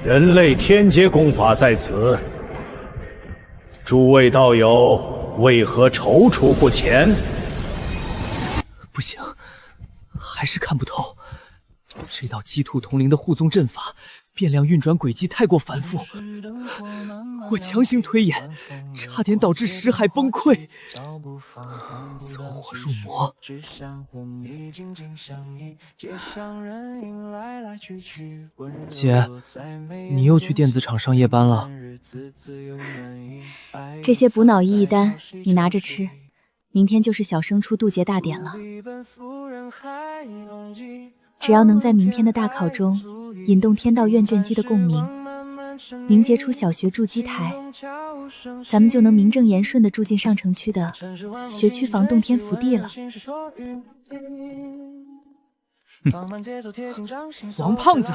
人類天劫功法在此，諸位道友為何躊躇不前？不行，還是看不透。這道雞兔同林的護宗陣法，變量運轉軌跡太過繁複，我強行推演，差點導致識海崩潰，走火入魔。姐，你又去電子廠上夜班了？這些補腦益益丹你拿着吃，明天就是小升初渡劫大典了。只要能在明天的大考中引动天道院卷机的共鳴，凝結出小学築基台，咱們就能名正言順地住進上城區的學區房洞天福地了。王胖子，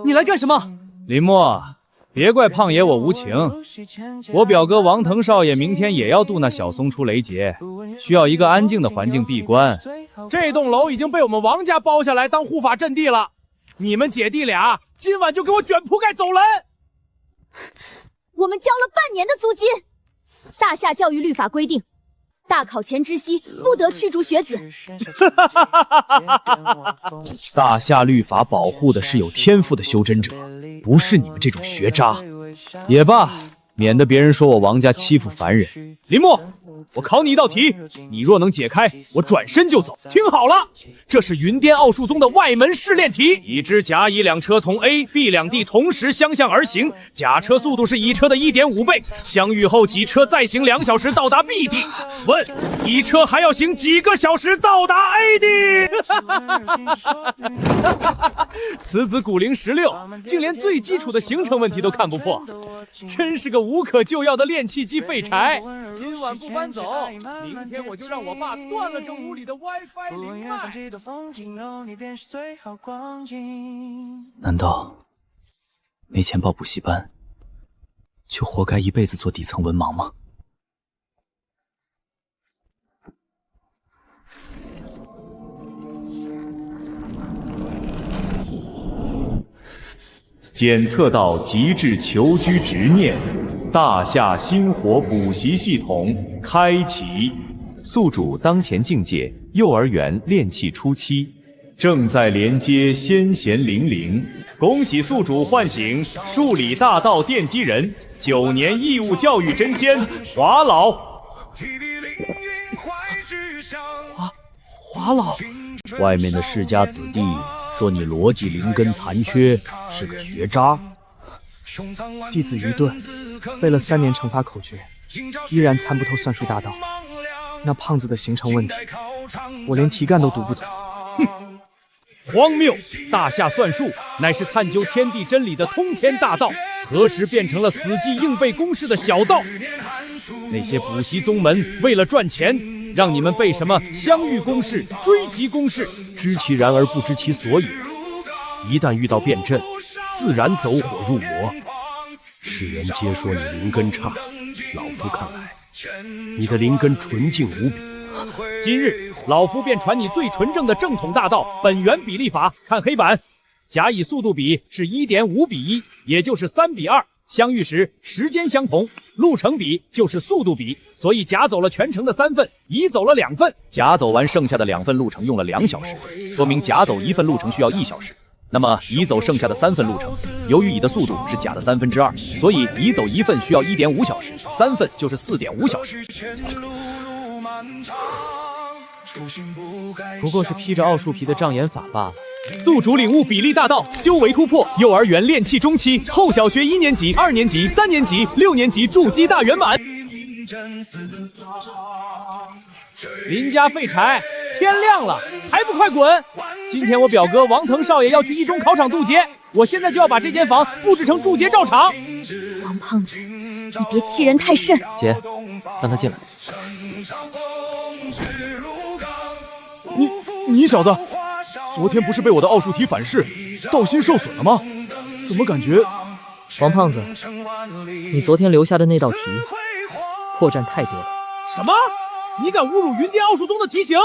你來幹什麼？林墨，別怪胖爺我無情，我表哥王騰少爺明天也要渡那小松出雷劫，需要一個安靜的環境閉關。這棟樓已經被我們王家包下來當護法陣地了，你們姐弟倆今晚就給我卷鋪蓋走人！我們交了半年的租金，大夏教育律法規定，大考前知悉不得驅逐學子。大夏律法保護的是有天賦的修真者，不是你們這種學渣。也罷，免得別人說我王家欺負凡人。林墨，我考你一道題，你若能解開，我轉身就走。聽好了，這是雲巔奧術宗的外門試煉題。已知甲乙兩車從 A、B 兩地同時相向而行，甲車速度是乙車的 1.5 倍，相遇後己車再行2小時到達 B 地。問乙車還要行幾個小時到達 A 地？此子古齡16，竟連最基礎的行程問題都看不破，真是個無可救藥的煉氣機廢柴。今晚不搬走，明天我就讓我爸斷了這屋裡的 WiFi 靈脈。難道沒錢報補習班，就活該一輩子做底層文盲嗎？檢測到極致求居執念，大夏星火補習系統開啟。宿主當前境界幼兒園練氣初期，正在連接先賢靈靈。恭喜宿主喚醒數理大道奠基人，9年義務教育真仙華老。華老，外面的世家子弟說你邏輯靈根殘缺，是個學渣。弟子愚鈍，背了3年乘法口訣，依然參不透算術大道。那胖子的形成問題，我連題幹都讀不懂。哼，荒謬！大夏算術乃是探究天地真理的通天大道，何時變成了死記硬背公式的小道？那些補習宗門為了賺錢，讓你們背什麼相遇公式、追擊公式，知其然而不知其所以，一旦遇到辯陣，自然走火入魔。世人皆說你靈根差，老夫看來，你的靈根純淨無比。今日老夫便傳你最純正的正統大道本源比例法。看黑板，甲乙速度比是1.5:1，也就是3:2。相遇时時間相同，路程比就是速度比，所以甲走了全程的3份，乙走了2份。甲走完剩下的2份路程用了2小時，說明甲走1份路程需要1小時。那麼乙走剩下的3份路程，由於乙的速度是甲的2/3，所以乙走1份需要1.5小時，3份就是4.5小时。不過是披着奧術皮的障眼法罷了。宿主領悟比例大道，修為突破，幼兒園練氣中期，後小學1年級、2年級、3年級、6年級築基大圓滿。林家廢柴，天亮了還不快滾！今天我表哥王騰少爺要去一中考場渡劫，我現在就要把這間房布置成渡劫照場。王胖子，你別欺人太甚。姐，讓他進來。你小子，昨天不是被我的奧術題反噬，道心受損了嗎？怎麼感覺……王胖子，你昨天留下的那道题破绽太多了。什麼？你敢侮辱雲巔奧術宗的題型？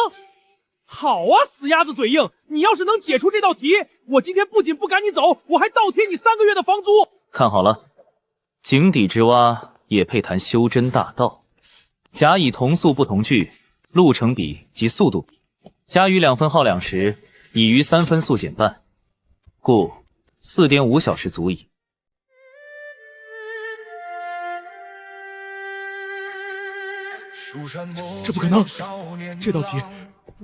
好啊，死鸭子嘴硬！你要是能解出这道题，我今天不仅不赶你走，我还倒貼你3个月的房租。看好了，井底之蛙也配谈修真大道。甲乙同速不同距，路程比及速度比，甲于2分耗2时，乙于3分速减半，故 4.5 小时足矣。这不可能！这道题，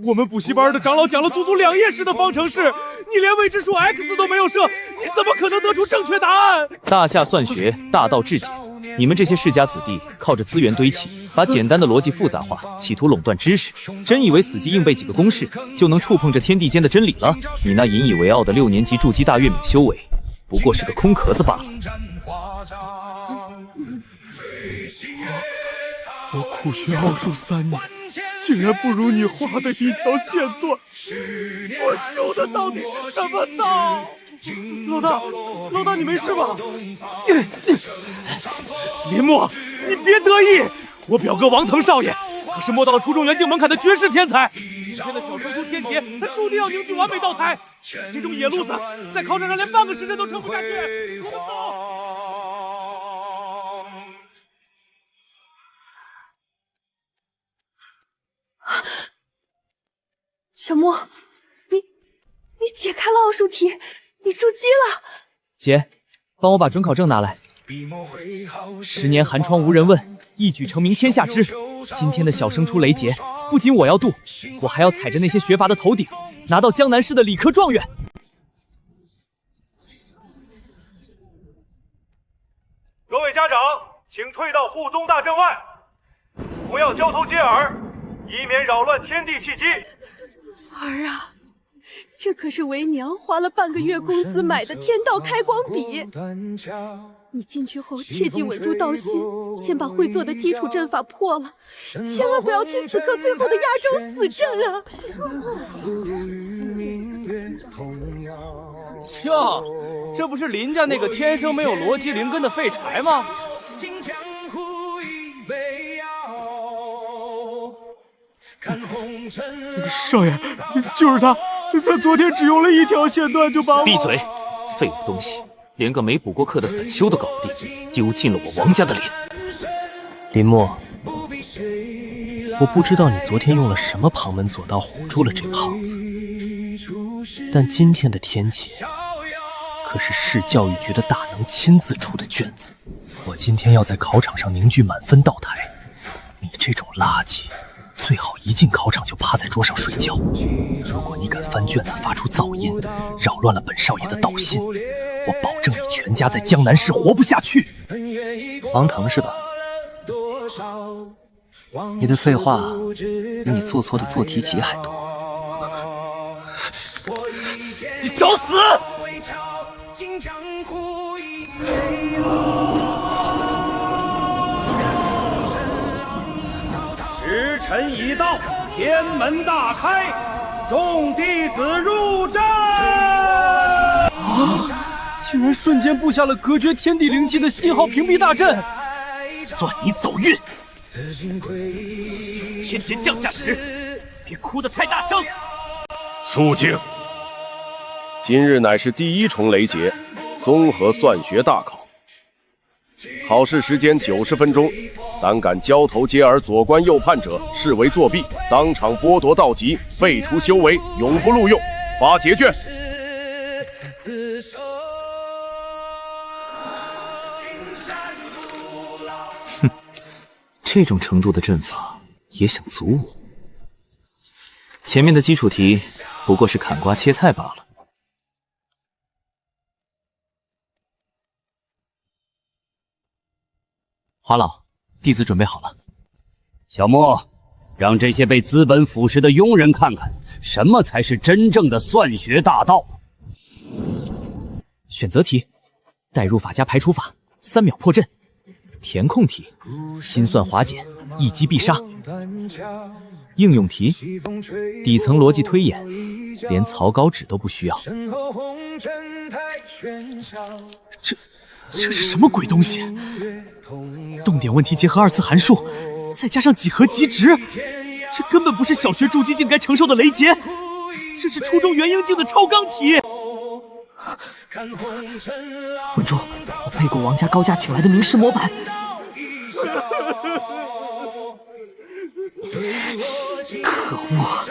我们补习班的长老讲了足足2页式的方程式，你连未知数 x 都没有设，你怎么可能得出正確答案？大夏算學，大道至簡。你們這些世家子弟，靠着資源堆砌，把簡單的邏輯複雜化，企圖壟斷知識，真以為死記硬背幾個公式，就能觸碰這天地間的真理了？你那引以為傲的6年級築基大月冥修為，不過是個空殼子罷了。我苦學奧數3年，竟然不如你畫的一條線段。我修的到底是什麼道？老大，你沒事吧？林默，你別得意，我表哥王騰少爺可是摸到了初中元境門檻的絕世天才。今天的小升初天鐵，他注定要凝聚完美道台。這種野路子，在考場上連半個時辰都撐不下去。我們走。小莫，你解開了奧數題，你築基了。姐，幫我把准考證拿來。10年寒窗無人問，一舉成名天下知。今天的小升初雷劫，不僅我要渡，我還要踩着那些學閥的頭頂，拿到江南市的理科狀元。各位家長，請退到護宗大陣外，不要交頭接耳，以免擾亂天地氣機。兒啊，這可是為娘花了半個月工資買的天道開光筆。你進去後切記穩住道心，先把會做的基礎陣法破了，千萬不要去死磕最後的壓軸死陣啊！喲，這不是林家那個天生沒有邏輯靈根的廢柴嗎？少爺，就是他昨天只用了一條線段就把我……閉嘴，廢物東西，連個沒補過課的散修都搞不定，丟盡了我王家的臉。林默，我不知道你昨天用了什麼旁門左道唬住了這個耗子，但今天的天劫可是市教育局的大能親自出的卷子，我今天要在考場上凝聚滿分道台，你這種垃圾最好一進考場就趴在桌上睡覺。如果你敢翻卷子發出噪音，擾亂了本少爺的道心，我保證你全家在江南市活不下去。王騰是吧？你的廢話比你做錯的做題集還多。你找死！時辰已到，天門大開，眾弟子入陣！竟然瞬間布下了隔絕天地靈氣的信號屏蔽大陣，算你走運。天劫降下時，別哭得太大聲。肅靜！今日乃是第一重雷劫，綜合算學大考。考試時間90分鐘，膽敢交頭接耳、左觀右盼者，視為作弊，當場剝奪道籍，廢除修為，永不錄用，發結卷。哼，這種程度的陣法也想阻我？前面的基礎題不過是砍瓜切菜罷了。華老，弟子準備好了。小莫，讓這些被資本腐蝕的庸人看看，什麼才是真正的算學大道。選擇題，代入法加排除法，3秒破陣。填空題，心算滑簡，一擊必殺。應用題，底層邏輯推演，連草稿紙都不需要。這是什麼鬼東西？動點問題結合二次函數，再加上幾何極值，這根本不是小学築基境該承受的雷劫，這是初中元婴境的超纲体。稳住！我背过王家高价请来的名师模板。可恶！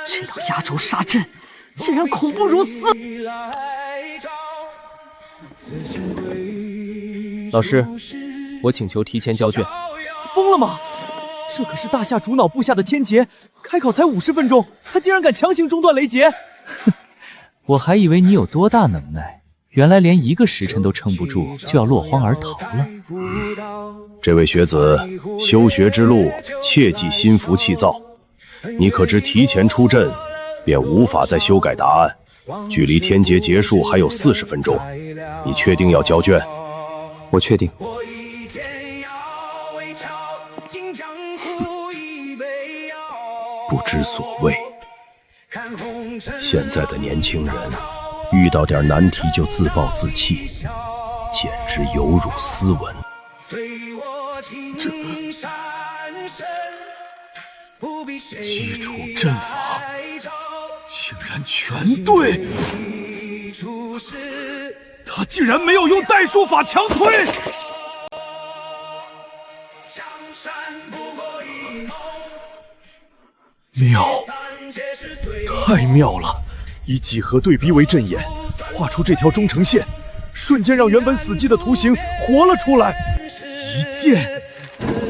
这道压轴杀阵竟然恐怖如斯！老師，我請求提前交卷。瘋了嗎？這可是大夏主腦部下的天劫，開考才50分鐘，他竟然敢強行中斷雷劫！哼，我還以為你有多大能耐，原來連1個時辰都撐不住，就要落荒而逃了。這位學子，修學之路切忌心浮氣躁。你可知提前出陣，便無法再修改答案。距離天劫結束還有40分鐘，你確定要交卷？我確定。不知所謂。現在的年輕人，遇到點難題就自暴自棄，簡直有辱斯文。基礎陣法竟然全對，他竟然沒有用代數法強推。妙，太妙了！以几何对比為陣眼，畫出這條中程線，瞬間讓原本死寂的圖形活了出來。一劍，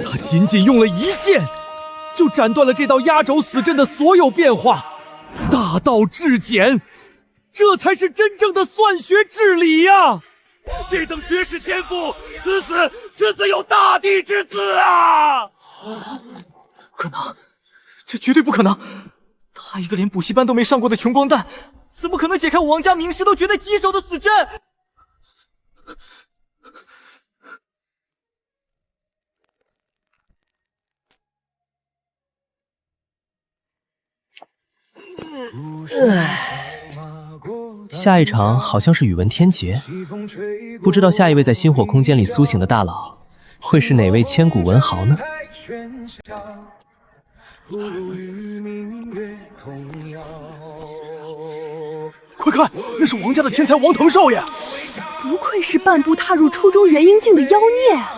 他僅僅用了一劍，就斬斷了這道壓軸死陣的所有變化，大道至簡，這才是真正的算學治理呀！這等絕世天賦，此死有大帝之賜啊！不可能，這絕對不可能！他一個連補習班都沒上過的窮光蛋，怎麼可能解開我王家名師都覺得棘手的死陣？下一場好像是宇文天劫，不知道下一位在星火空間裡甦醒的大佬會是哪位千古文豪呢？快看，那是王家的天才王騰少爺！不愧是半步踏入初中元婴境的妖孽啊！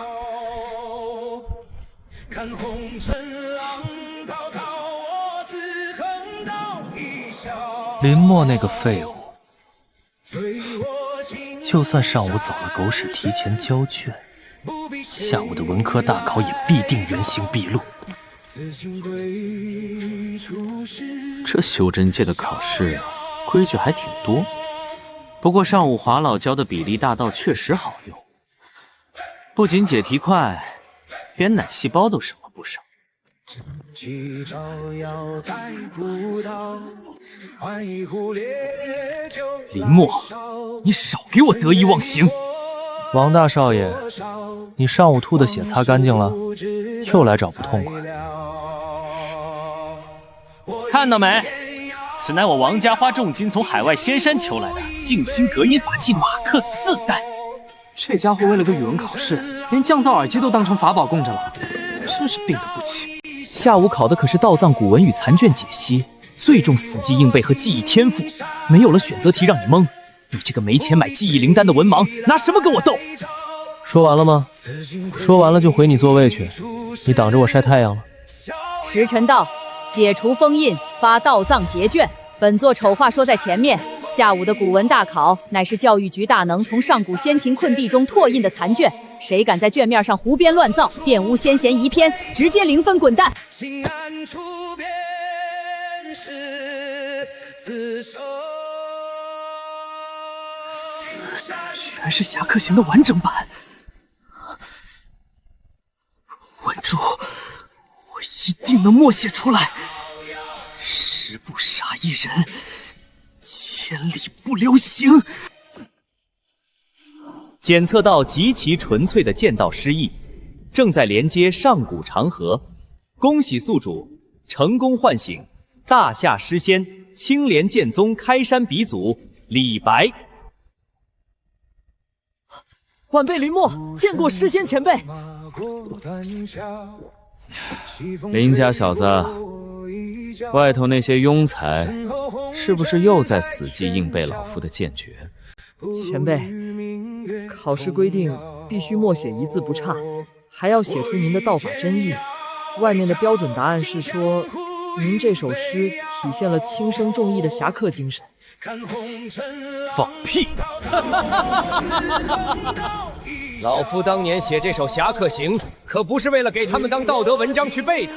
林默那個廢物，就算上午走了狗屎提前交卷，下午的文科大考也必定原形畢露。這修真界的考試規矩還挺多，不過上午華老教的比例大道確實好用，不僅解題快，連奶細胞都省了不少。林默，你少給我得意忘形！王大少爺，你上午吐的血擦乾淨了，又來找不痛快。看到沒？此乃我王家花重金從海外仙山求來的靜心隔音法器馬克4代。這家伙為了個語文考試，連降噪耳機都當成法寶供着了，真是病得不輕。下午考的可是道藏古文與殘卷解析，最重死記硬背和記憶天賦，沒有了選擇題讓你蒙。你這個沒錢買記憶靈丹的文盲，拿什麼跟我鬥？說完了嗎？說完了就回你座位去，你擋着我曬太陽了。時辰到，解除封印，發道藏結卷。本座醜話說在前面，下午的古文大考乃是教育局大能從上古先秦困斃中拓印的殘卷，誰敢在卷面上胡編亂造，玷污先賢遺篇，直接0分滾蛋！居然是俠客行的完整版！稳住，我一定能默寫出來。十不殺一人，千里不留行。檢測到極其純粹的劍道詩意，正在連接上古長河。恭喜宿主成功喚醒大夏詩仙青蓮劍宗開山鼻祖李白。晚輩林默見過詩仙前輩。林家小子，外头那些庸才，是不是又在死记硬背老夫的剑诀？前辈，考试规定必須默写一字不差，還要寫出您的道法真意。外面的標準答案是說，您這首詩體現了輕生重義的俠客精神。放屁！老夫當年寫這首《俠客行》，可不是為了給他們當道德文章去背的，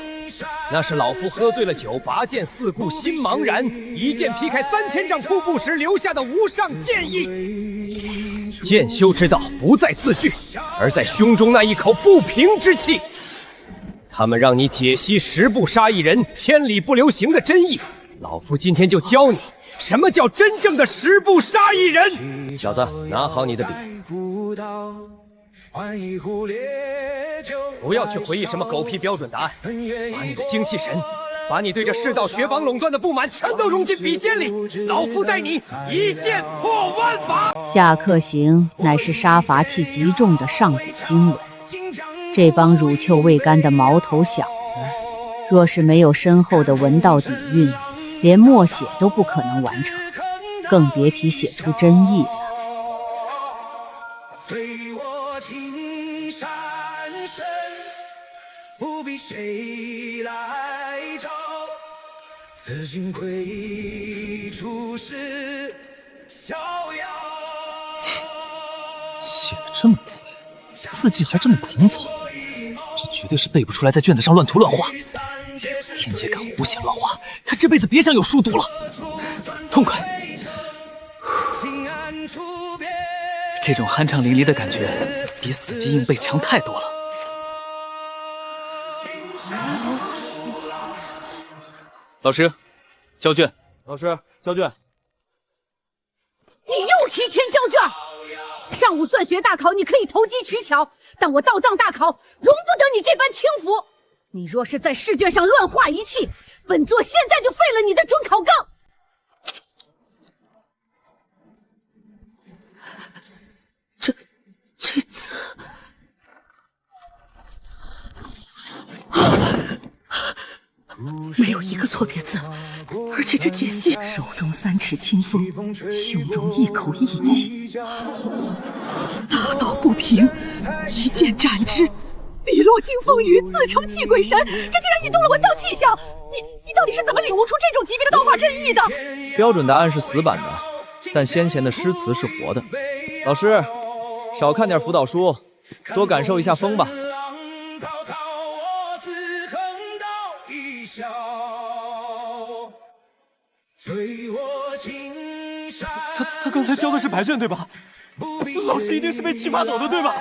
那是老夫喝醉了酒，拔劍四顧心茫然，一劍劈開3000丈瀑布時留下的無上劍意。劍修之道不在字句，而在胸中那一口不平之氣。他們讓你解析10步殺一人，千里不留行的真意，老夫今天就教你什麼叫真正的10步殺一人。小子，拿好你的筆，不要去回憶什麼狗屁標準答案，把你的精气神，把你對这世道學坊壟斷的不滿全都融進筆尖裡，老夫帶你一劍破萬法。俠客行乃是殺伐氣極重的上古經文，這幫乳臭未乾的毛頭小子，若是沒有深厚的文道底蘊，連默寫都不可能完成，更別提寫出真意了。非我青山神，不必誰來照。此心歸處是逍遙。寫得這麼快，字跡還這麼狂草，這絕對是背不出來，在卷子上亂塗亂畫。天界敢胡寫亂畫，他這輩子別想有書讀了。痛快！這種酣暢淋漓的感覺，比死記硬背強太多了。老師，交卷。老師，交卷。你又提前交卷。上午算学大考你可以投機取巧，但我道藏大考容不得你這般輕浮。你若是在試卷上亂畫一氣，本座現在就廢了你的准考誥。這字，沒有一個錯別字，而且這解析，手中3尺清風，胸中一口義氣，大道不平，一劍斬之，筆落驚風雨，自成氣鬼神，這竟然引動了文道氣象。你到底是怎麼領悟出這種級別的道法真意的？標準答案是死板的，但先前的詩詞是活的。老師，少看點輔導書，多感受一下風吧。他剛才教的是白卷對吧？老師一定是被氣發抖的對吧？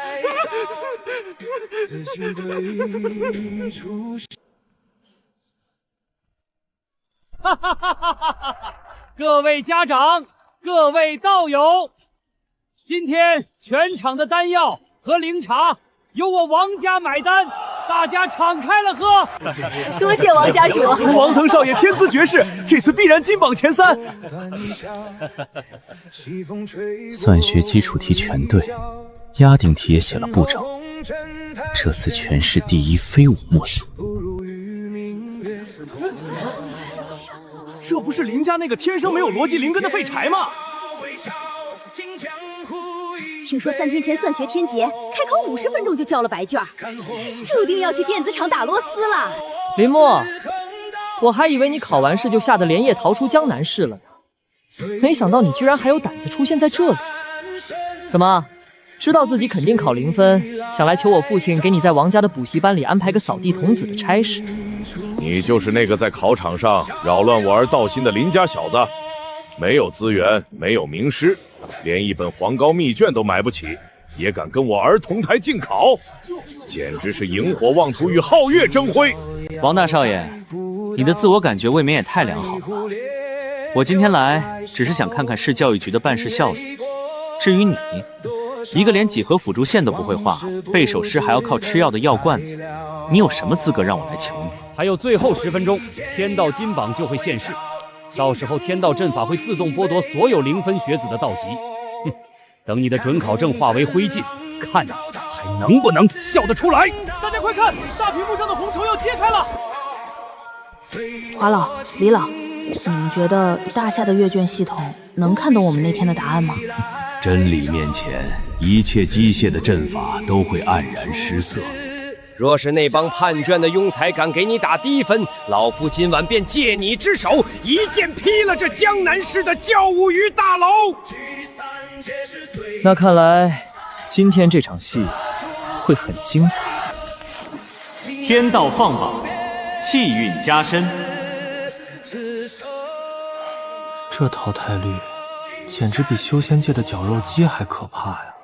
哈哈哈哈哈！各位家長，各位道友，今天全場的丹藥和苓茶由我王家買單，大家敞開了喝。多謝王家主。王騰少爺天資絕世，這次必然金榜前3。算學基礎題全對，押定題也寫了不整，這次全市第一非我莫屬。這不是林家那個天生沒有邏輯靈根的廢柴嗎？聽說3天前算學天劫，開考50分鐘就交了白卷，注定要去電子廠打螺絲了。林墨，我還以為你考完試就嚇得連夜逃出江南市了呢，沒想到你居然還有膽子出現在這裡。怎麼，知道自己肯定考0分，想來求我父親給你在王家的補習班裡安排個掃地童子的差事？你就是那個在考場上擾亂我兒道心的林家小子，沒有資源，沒有名師，連一本黃高密卷都買不起，也敢跟我兒同台競考，簡直是螢火妄圖與皓月爭輝。王大少爺，你的自我感覺未免也太良好了吧？我今天來只是想看看市教育局的辦事效率。至於你，一個連幾何輔助線都不會畫，背首詩還要靠吃藥的藥罐子，你有什麼資格讓我來求你？還有最後10分鐘，天道金榜就會現世，到時候天道陣法會自動剝奪所有0分學子的道籍。哼，等你的准考證化為灰燼，看你還能不能笑得出來！大家快看，大屏幕上的紅綢要揭開了！华老、李老，你们觉得大夏的阅卷系统能看懂我们那天的答案吗？真理面前，一切机械的阵法都会黯然失色。若是那帮叛卷的庸才敢给你打低分，老夫今晚便借你之手，一剑劈了这江南市的教务局大楼。那看来今天这场戏会很精彩。天道放榜，气运加深。这淘汰率简直比修仙界的绞肉机还可怕呀！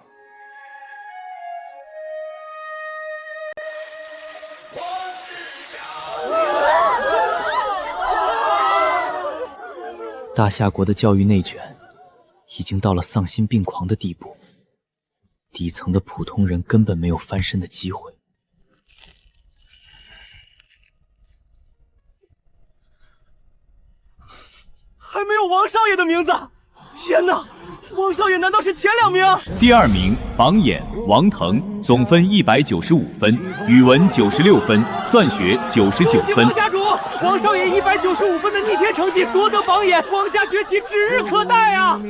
大夏国的教育内卷已经到了丧心病狂的地步，底层的普通人根本没有翻身的机会。还没有王少爷的名字！天哪，王少爷难道是前2名？第2名榜眼王腾，总分195分，语文96分，算学99分。王家主，王少爷195分的逆天成绩夺得榜眼，王家崛起指日可待啊！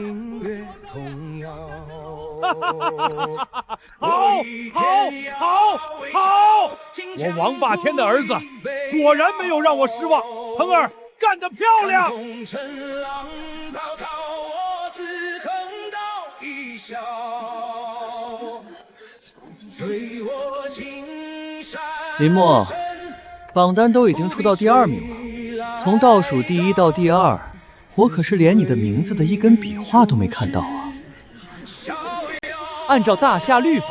好！我王霸天的儿子果然没有让我失望，腾儿干得漂亮！林墨，榜单都已经出到第2名了，从倒数第1到第2，我可是连你的名字的一根笔画都没看到啊！按照大夏律法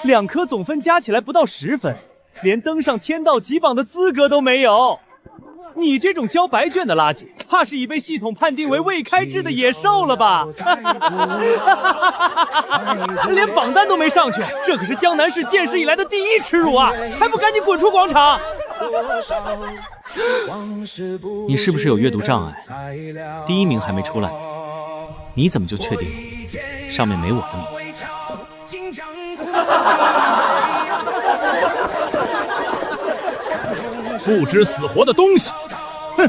，2科总分加起来不到10分，连登上天道级榜的資格都沒有。你這種交白卷的垃圾，怕是已被系統判定為未開智的野獸了吧？連榜單都沒上去，這可是江南市建市以來的第1恥辱啊！還不趕緊滾出廣場！你是不是有閱讀障礙？第1名還沒出來，你怎麼就確定上面沒我的名字？不知死活的東西！哼，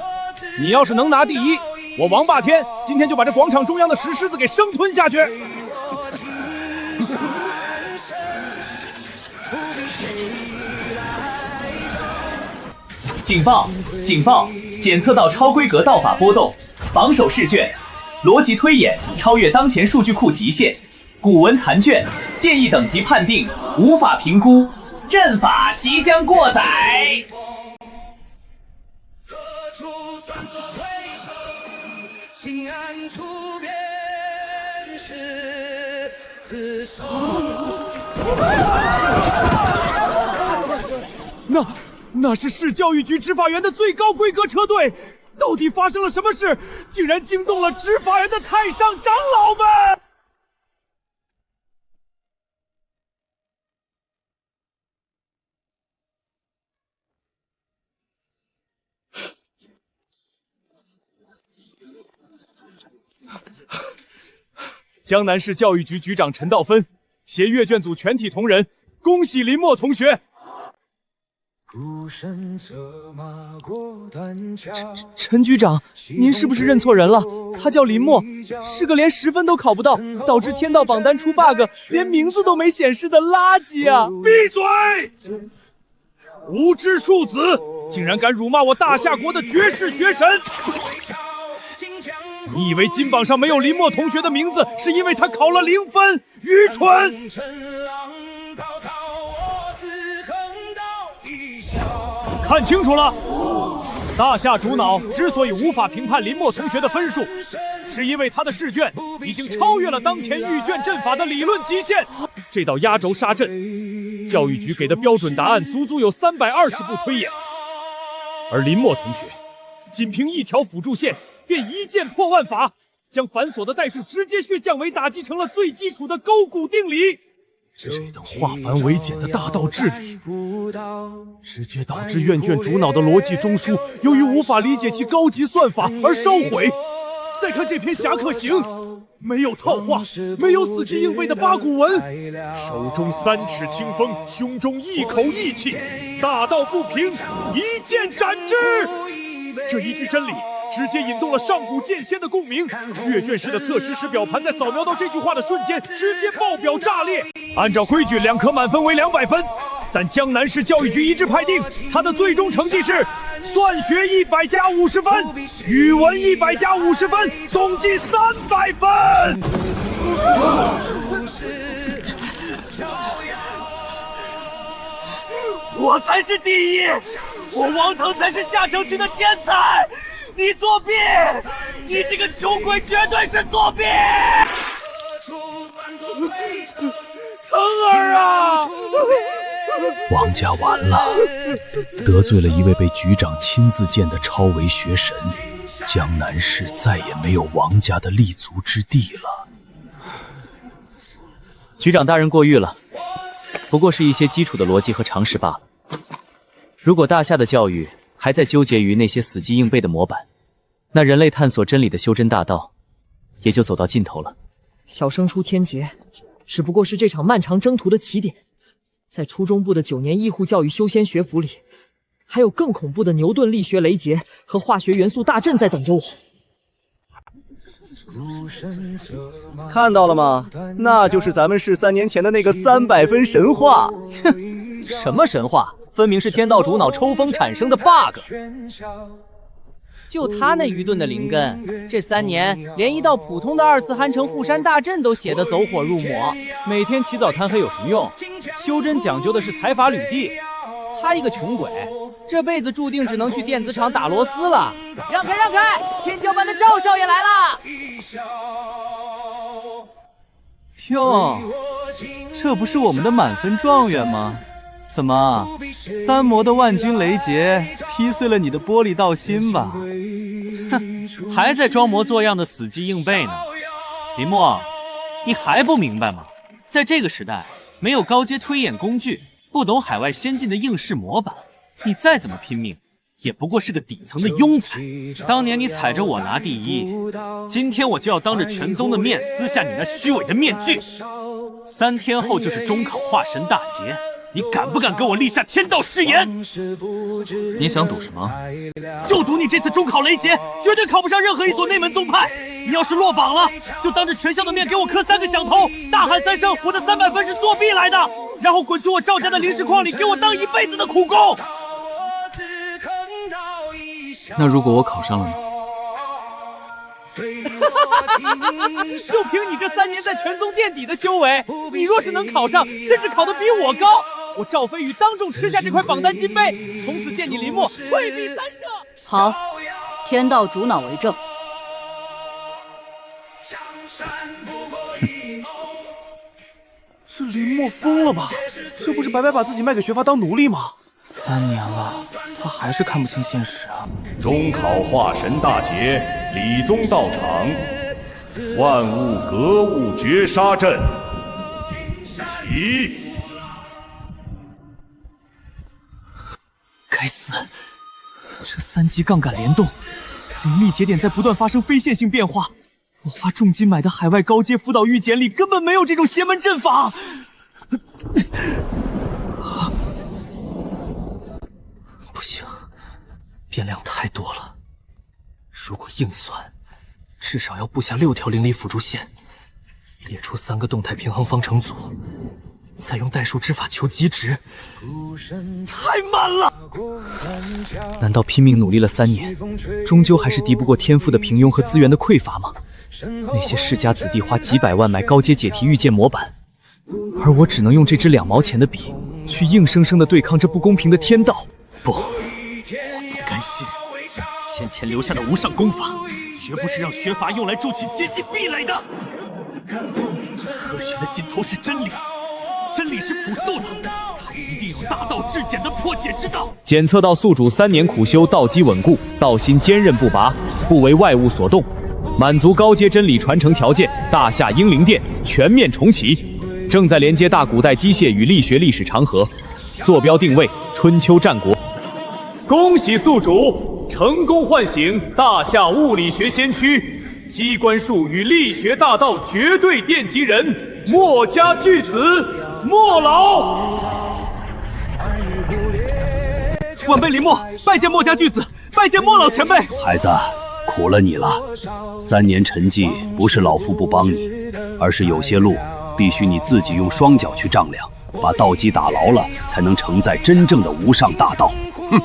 你要是能拿第1，我王霸天今天就把這廣場中央的石獅子給生吞下去！警報！警報！檢測到超規格道法波動，榜首試卷，邏輯推演超越當前數據庫極限，古文殘卷，建議等級判定無法評估，陣法即將過載。心安處便是此生。那是市教育局執法員的最高規格車隊，到底發生了什麼事，竟然驚動了執法員的太上長老們！江南市教育局局長陳道芬攜閱卷組全體同仁，恭喜林墨同學。陳局長，您是不是認錯人了？他叫林墨，是個連10分都考不到，導致天道榜單出 bug， 連名字都沒顯示的垃圾啊！閉嘴！無知庶子，竟然敢辱罵我大夏國的絕世學神！你以為金榜上沒有林墨同學的名字，是因為他考了0分？愚蠢！看清楚了，大夏主腦之所以無法評判林墨同學的分數，是因為他的試卷已經超越了當前預卷陣法的理論極限。這道壓軸殺陣，教育局給的標準答案足足有320步推演，而林墨同學僅憑一條輔助線便一劍破萬法，將繁瑣的代數直接削降為打擊成了最基礎的勾股定理。這等化繁為簡的大道至理，直接導致院卷主腦的邏輯中樞由於無法理解其高級算法而燒毀。再看這篇俠客行，沒有套話，沒有死記硬背的八股文，手中3尺清風，胸中一口義氣，大道不平，一劍斬之。這一句真理直接引动了上古剑仙的共鳴。阅卷式的测试时表盘在掃描到这句話的瞬間，直接爆表炸裂。按照規矩，2科滿分為200分，但江南市教育局一致判定，他的最終成績是算學100加50分，語文100加50分，總計300分。我才是第一，我王腾才是下城区的天才。你作弊！你這個窮鬼絕對是作弊！騰兒啊！王家完了，得罪了一位被局長親自見的超維學神，江南市再也沒有王家的立足之地了。局長大人過譽了，不過是一些基礎的邏輯和常識罷了。如果大夏的教育還在糾結於那些死記硬背的模板，那人類探索真理的修真大道也就走到盡頭了。小升初天劫只不過是這場漫長征途的起點，在初中部的9年醫護教育修仙學府裡，還有更恐怖的牛頓力學雷劫和化學元素大陣在等着我。看到了嗎？那就是咱們市3年前的那個300分神話。哼，什麼神話？分明是天道主腦抽風產生的 bug。就他那愚鈍的靈根，這3年連一道普通的2次酣城護山大陣都寫得走火入魔。每天起早貪黑有什麼用？修真講究的是財法履地。他一個窮鬼，這輩子注定只能去電子廠打螺絲了。讓開讓開，天驕班的趙少爺來了。喲，這不是我們的滿分狀元嗎？怎麼，3魔的萬軍雷劫劈碎了你的玻璃道心吧？哼，還在裝模作樣的死記硬背呢。林墨，你還不明白嗎？在這個時代，沒有高階推演工具，不懂海外先進的應試模板，你再怎麼拼命，也不過是個底層的庸才。當年你踩着我拿第一，今天我就要當着全宗的面撕下你那虛偽的面具。3天後就是中考化神大劫。你敢不敢跟我立下天道誓言？你想賭什麼？就賭你這次中考雷劫絕對考不上任何一所內門宗派。你要是落榜了，就當着全校的面給我磕3個響頭，大喊3聲我的300分是作弊來的，然後滾去我趙家的臨時礦裡給我當一輩子的苦工。那如果我考上了呢？就凭你这3年在全宗墊底的修為，你若是能考上，甚至考得比我高，我趙飛宇當眾吃下這塊榜單金杯，從此見你林墨退避3舍。好，天道主腦為證。这林墨瘋了吧？這不是白白把自己賣給學閥當奴隸嗎？3年了，他還是看不清現實啊！中考化神大劫，理宗道場，萬物格物絕殺陣，起！該死，這3級槓桿聯動，靈力節點在不斷發生非線性變化。我花重金買的海外高階輔導御簡裡根本沒有這種邪門陣法。不行，變量太多了。如果硬算，至少要布下6條靈力輔助線，列出3個動態平衡方程組，再用代數之法求極值。太慢了！難道拼命努力了3年，終究還是敵不過天賦的平庸和資源的匱乏嗎？那些世家子弟花幾百萬買高階解題御劍模板，而我只能用這支2毛錢的筆，去硬生生地對抗這不公平的天道。不，我不甘心。先前留下的無上功法，絕不是讓學閥用來築起階級壁壘的。科學的盡頭是真理，真理是樸素的，它一定有大道至簡的破解之道。檢測到宿主3年苦修，道基穩固，道心堅韌不拔，不為外物所動，滿足高階真理傳承條件，大夏英靈殿全面重啟，正在連接大古代機械與力學歷史長河，坐標定位春秋戰國。恭喜宿主成功喚醒大夏物理學先驅，機關術與力學大道絕對奠基人墨家巨子墨老。晚輩林墨拜見墨家巨子，拜拜見莫老前輩。孩子，苦了你了。3年沉寂，不是老夫不幫你，而是有些路必須你自己用雙腳去丈量，把道基打牢了，才能承載真正的無上大道。哼，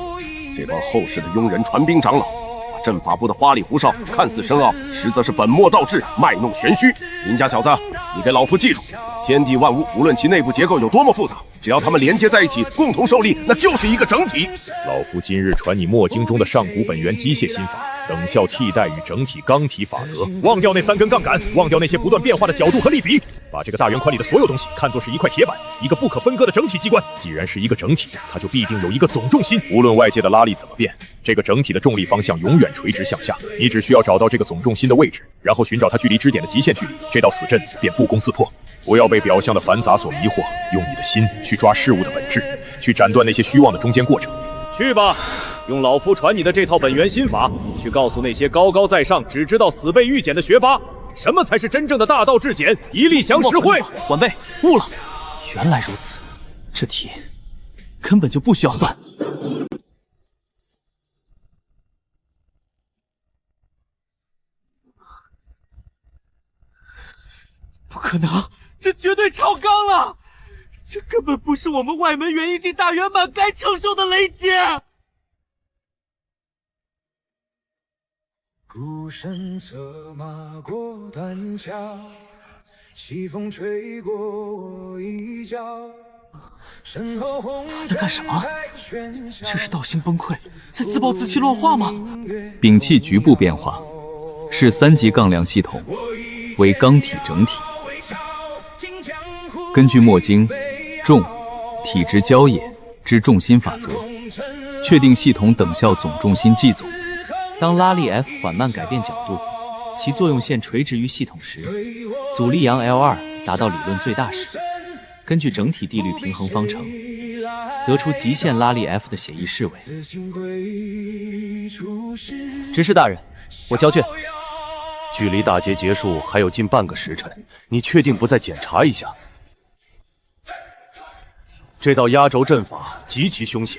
這幫後世的庸人傳兵長老，把陣法部的花里胡哨看似深奧，實則是本末倒置，賣弄玄虛。林家小子，你給老夫記住，天地萬物，無論其內部結構有多麼複雜，只要它們連接在一起，共同受力，那就是一個整體。老夫今日傳你墨經中的上古本源機械心法，等效替代與整體剛體法則。忘掉那3根槓桿，忘掉那些不斷變化的角度和力比，把這個大圓寬裡的所有東西看作是一塊鐵板，一個不可分割的整體機關。既然是一個整體，它就必定有一個總重心。無論外界的拉力怎麼變，這個整體的重力方向永遠垂直向下。你只需要找到這個總重心的位置，然後尋找它距離支點的極限距離，這道死陣便不攻自破。不要被表象的繁雜所迷惑，用你的心去抓事物的本質，去斬斷那些虛妄的中間過程。去吧，用老夫傳你的這套本源心法，去告訴那些高高在上只知道死背御簡的學霸，什麼才是真正的大道至簡，一力降十會。晚輩誤了，原來如此，這題根本就不需要算。不可能，這絕對超綱了！這根本不是我們外门元陰境大圓滿該承受的雷劫。孤身策馬過斷橋，西風吹過我衣角。他在幹什麼？這是道心崩潰，在自暴自棄亂化嗎？摒棄局部變化，視3級槓量系統為剛體整體。根據墨經重體質交野之重心法則，確定系統等效總重心 G 總。當拉力 F 緩慢改變角度，其作用線垂直於系統時，阻力陽 L2 達到理論最大時，根據整體地律平衡方程，得出極限拉力 F 的寫意式為。執事大人，我交卷。距離大劫結束還有近半個時辰，你確定不再檢查一下？這道壓軸陣法極其兇險，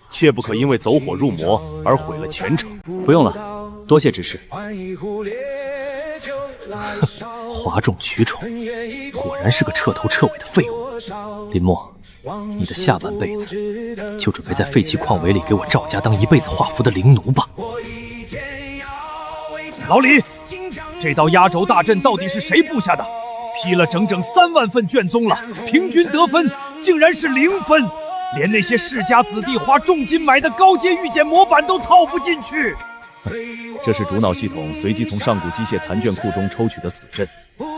切不可因為走火入魔而毀了前程。不用了，多謝指示。嘩眾取寵，果然是個徹頭徹尾的廢物。林墨，你的下半輩子就準備在廢棄礦尾裡給我趙家當一輩子畫符的靈奴吧。老李，這道壓軸大陣到底是誰布下的？批了整整3萬份卷宗了，平均得分竟然是0分，連那些世家子弟花重金買的高階御簡模板都套不進去。這是主腦系統隨機從上古機械殘卷庫中抽取的死陣，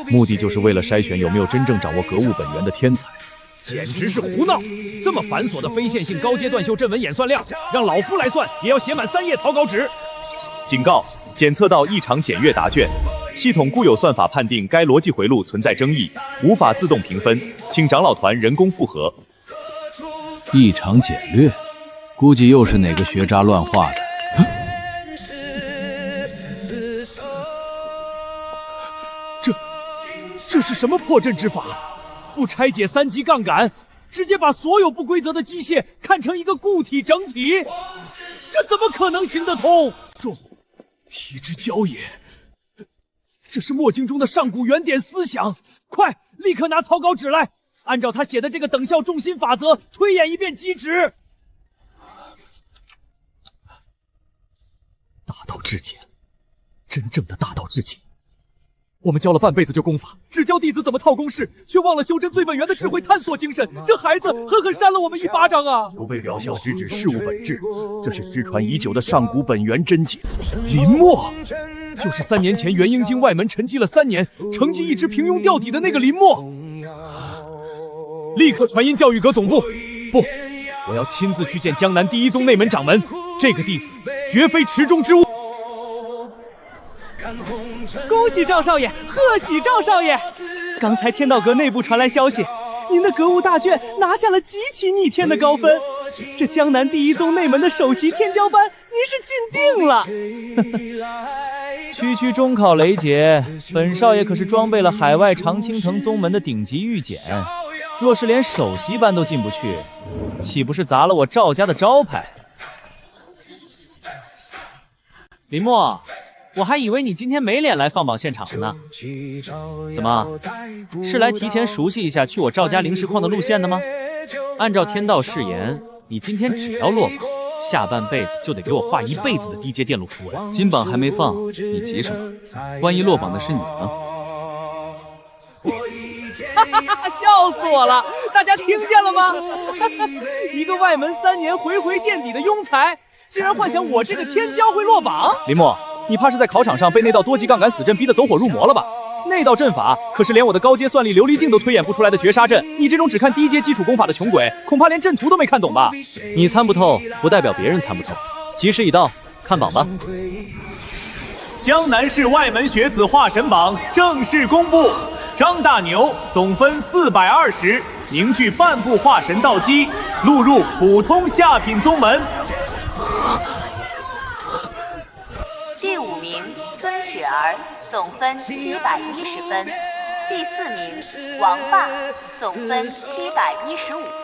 目的就是為了篩選有沒有真正掌握格物本源的天才。簡直是胡鬧！這麼繁瑣的非線性高階斷袖陣文演算量，讓老夫來算也要寫滿3頁草稿紙。警告：檢測到異常檢閱答卷，系統固有算法判定該邏輯回路存在爭議，無法自動評分，請長老團人工複核。異常簡略，估計又是哪個學渣亂畫的。這是什麼破陣之法？不拆解3級槓桿，直接把所有不規則的機械看成一個固體整體，這怎麼可能行得通？重體質交野，這是墨經中的上古原點思想。快，立刻拿草稿紙來，按照他寫的這個等效重心法則推演一遍機制。大道至簡，真正的大道至簡。我们教了半輩子就功法，只教弟子怎麼套公式，卻忘了修真最本源的智慧探索精神。這孩子狠狠扇了我們一巴掌啊！不被表象直指事物本質，這是失傳已久的上古本源真解。林墨，就是3年前元嬰境外門沉寂了3年，成績一直平庸吊底的那個林墨。立刻傳音教育閣總部。不，我要親自去見江南第一宗內門掌門，這個弟子絕非池中之物。恭喜趙少爺，賀喜趙少爺！剛才天道閣內部傳來消息，您的格物大卷拿下了極其逆天的高分，這江南第一宗內門的首席天骄班，您是進定了。區區中考雷劫，本少爺可是裝備了海外常青藤宗門的頂級御簡，若是連首席班都進不去，豈不是砸了我趙家的招牌？林墨，我还以为你今天没脸来放榜现场了呢。怎么，是来提前熟悉一下去我赵家灵石矿的路线的吗？按照天道誓言，你今天只要落榜，下半輩子就得给我畫一輩子的低階電路符文。金榜還沒放，你急什麼？萬一落榜的是你呢？笑死我了！大家聽見了嗎？一個外門3年回墊底的庸才，竟然幻想我這個天驕會落榜。林墨，你怕是在考場上被那道多級槓桿死陣逼得走火入魔了吧？那道陣法可是連我的高階算力琉璃鏡都推演不出來的絕殺陣，你這種只看低階基礎功法的窮鬼，恐怕連陣圖都沒看懂吧？你參不透，不代表別人參不透。吉時已到，看榜吧。江南市外門學子化神榜正式公布，張大牛總分420，凝聚半部化神道基，錄入普通下品宗門。第5名孫雪兒，總分710分。第4名王霸，總分715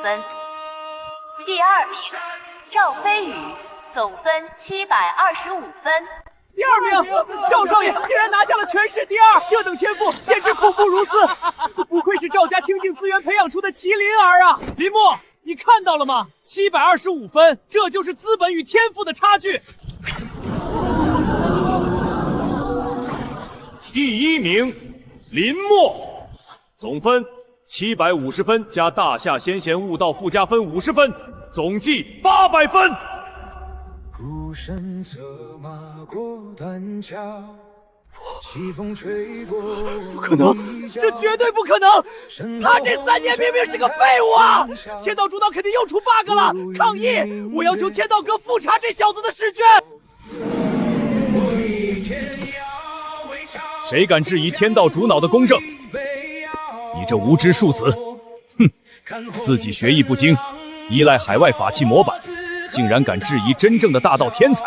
分。第2名趙飛宇，總分725分。第2名，趙少爺竟然拿下了全市第2，這等天賦簡直恐怖如斯！不愧是趙家清淨資源培養出的麒麟兒啊！林墨，你看到了嗎？725分，這就是資本與天賦的差距。第1名，林墨，總分750分加大夏先賢悟道附加分50分，總計800分。孤身策馬過斷橋，西風吹過。不可能，這絕對不可能！他這3年明明是個廢物啊！天道主導肯定又出 bug 了！抗議！我要求天道閣複查這小子的試卷！誰敢質疑天道主腦的公正？你這無知庶子！哼，自己學藝不精，依賴海外法器模板，竟然敢質疑真正的大道天才！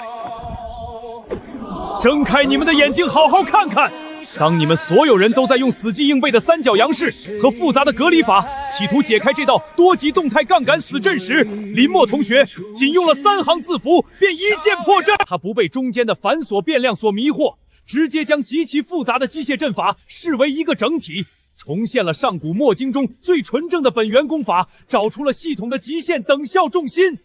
睜開你們的眼睛，好好看看！當你們所有人都在用死記硬背的三角楊氏和複雜的隔離法，企圖解開這道多級動態槓桿死陣時，林墨同學僅用了3行字符便一鍵破陣。他不被中間的繁瑣變量所迷惑，直接將極其複雜的機械陣法視為一個整體，重現了上古墨經中最純正的本源功法，找出了系統的極限等效重心。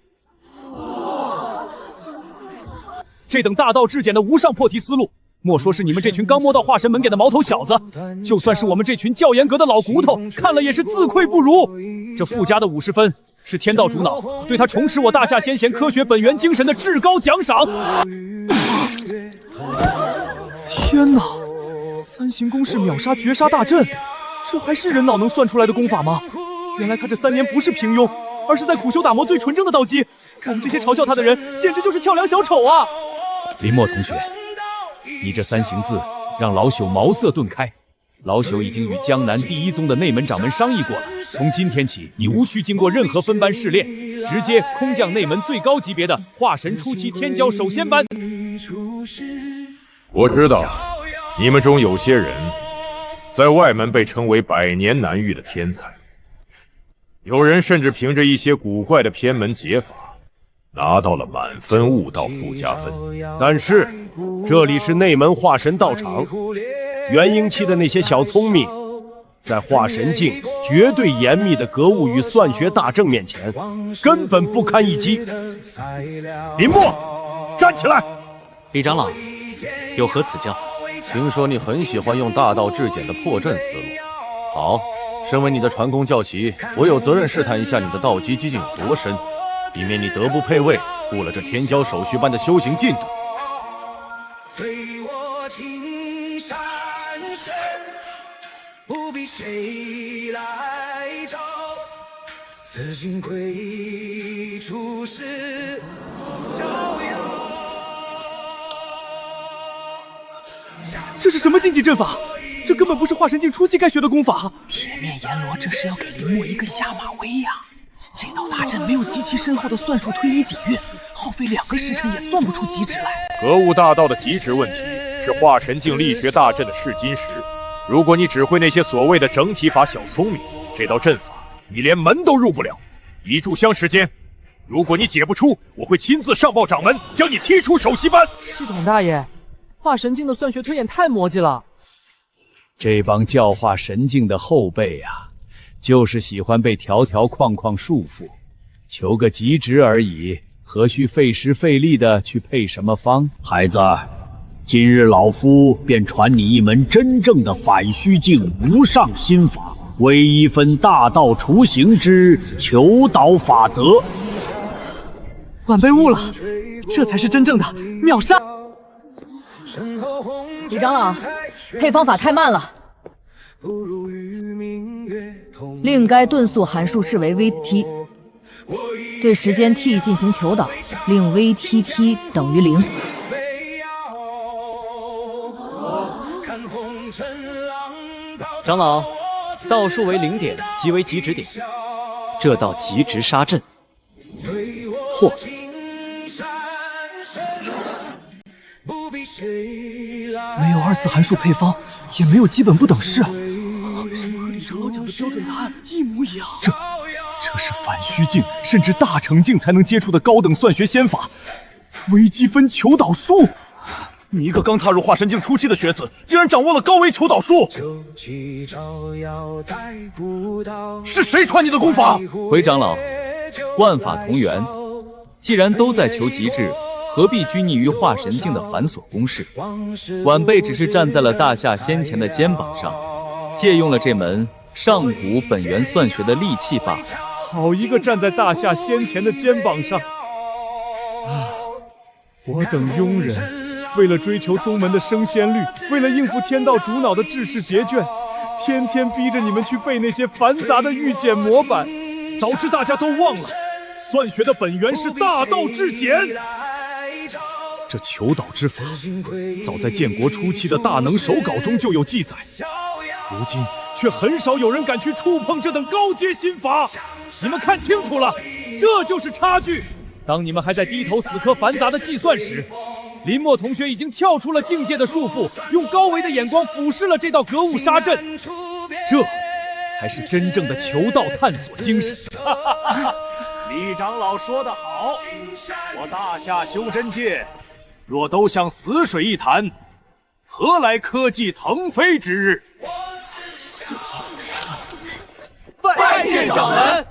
這等大道至簡的無上破題思路，莫說是你們這群剛摸到化神門檻的毛頭小子，就算是我們這群較嚴格的老骨頭，看了也是自愧不如。這附加的50分，是天道主腦對他重拾我大夏先賢科學本源精神的至高獎賞。天哪！3行公式秒殺絕殺大陣，這還是人腦能算出來的功法嗎？原來他這3年不是平庸，而是在苦修打磨最純正的道基。我們這些嘲笑他的人，簡直就是跳梁小丑啊！林墨同學，你這3行字讓老朽茅塞頓開。老朽已經與江南第一宗的內門掌門商議過了，從今天起，你無需經過任何分班試煉，直接空降內門最高級別的化神初期天驕首先班。我知道，你們中有些人在外門被稱為百年難遇的天才，有人甚至憑着一些古怪的偏門解法拿到了滿分悟道附加分。但是這裡是內門化神道場，元嬰期的那些小聰明，在化神境絕對嚴密的格物與算學大正面前，根本不堪一擊。林墨，站起來！李長老，有何賜教？聽說你很喜歡用大道至簡的破陣思路。好，身為你的傳功教習，我有責任試探一下你的道基究竟有多深，以免你德不配位，誤了這天驕手續班的修行進度。不必誰來找，此心愧出世逍遙。這是什麼禁忌陣法？這根本不是化神境初期該學的功法。鐵面閻羅這是要給林墨一個下馬威呀！這道大陣沒有極其深厚的算術推理底蘊，耗費2個時辰也算不出極值來。格物大道的極值問題是化神境力學大陣的試金石。如果你只會那些所謂的整體法小聰明，這道陣法你連門都入不了。1炷香時間，如果你解不出，我会亲自上報掌门，将你踢出首席班。系统大爷，化神境的算学推演太磨叽了。这帮教化神境的后辈啊，就是喜欢被条条框框束缚，求个极值而已，何须費時費力的去配什麼方？孩子，今日老夫便傳你一門真正的反虛境無上心法，唯一分大道除形之求導法則。晚輩悟了，這才是真正的秒殺。李長老，配方法太慢了，另該遁速函數視為 VT， 對時間 T 進行求導，令 VTT 等於0。長老，道數為0點即為極值點，這道極值殺陣。嚯！沒有二次函數配方，也沒有基本不等式，和李長老講的標準答案一模一樣。這是反虛境甚至大成境才能接觸的高等算學仙法，微積分求導術。你一個剛踏入化神境初期的學子，竟然掌握了高維求導術，是誰傳你的功法？回長老，萬法同源，既然都在求極致，何必拘泥於化神境的繁瑣公式？晚輩只是站在了大夏先前的肩膀上，借用了這門上古本源算學的利器罷了。好一個站在大夏先前的肩膀上！我等庸人，為了追求宗門的升仙率，為了應付天道主腦的制式結卷，天天逼着你們去背那些繁雜的預檢模板，導致大家都忘了，算學的本源是大道至簡。這求導之法，早在建國初期的大能手稿中就有記載，如今卻很少有人敢去觸碰這等高階心法。你們看清楚了，這就是差距。當你們還在低頭死磕繁雜的計算時，林墨同學已經跳出了境界的束縛，用高維的眼光俯視了這道格物殺陣，這才是真正的求道探索精神。李長老說得好，我大夏修真界若都像死水一潭，何來科技騰飛之日？拜見掌門。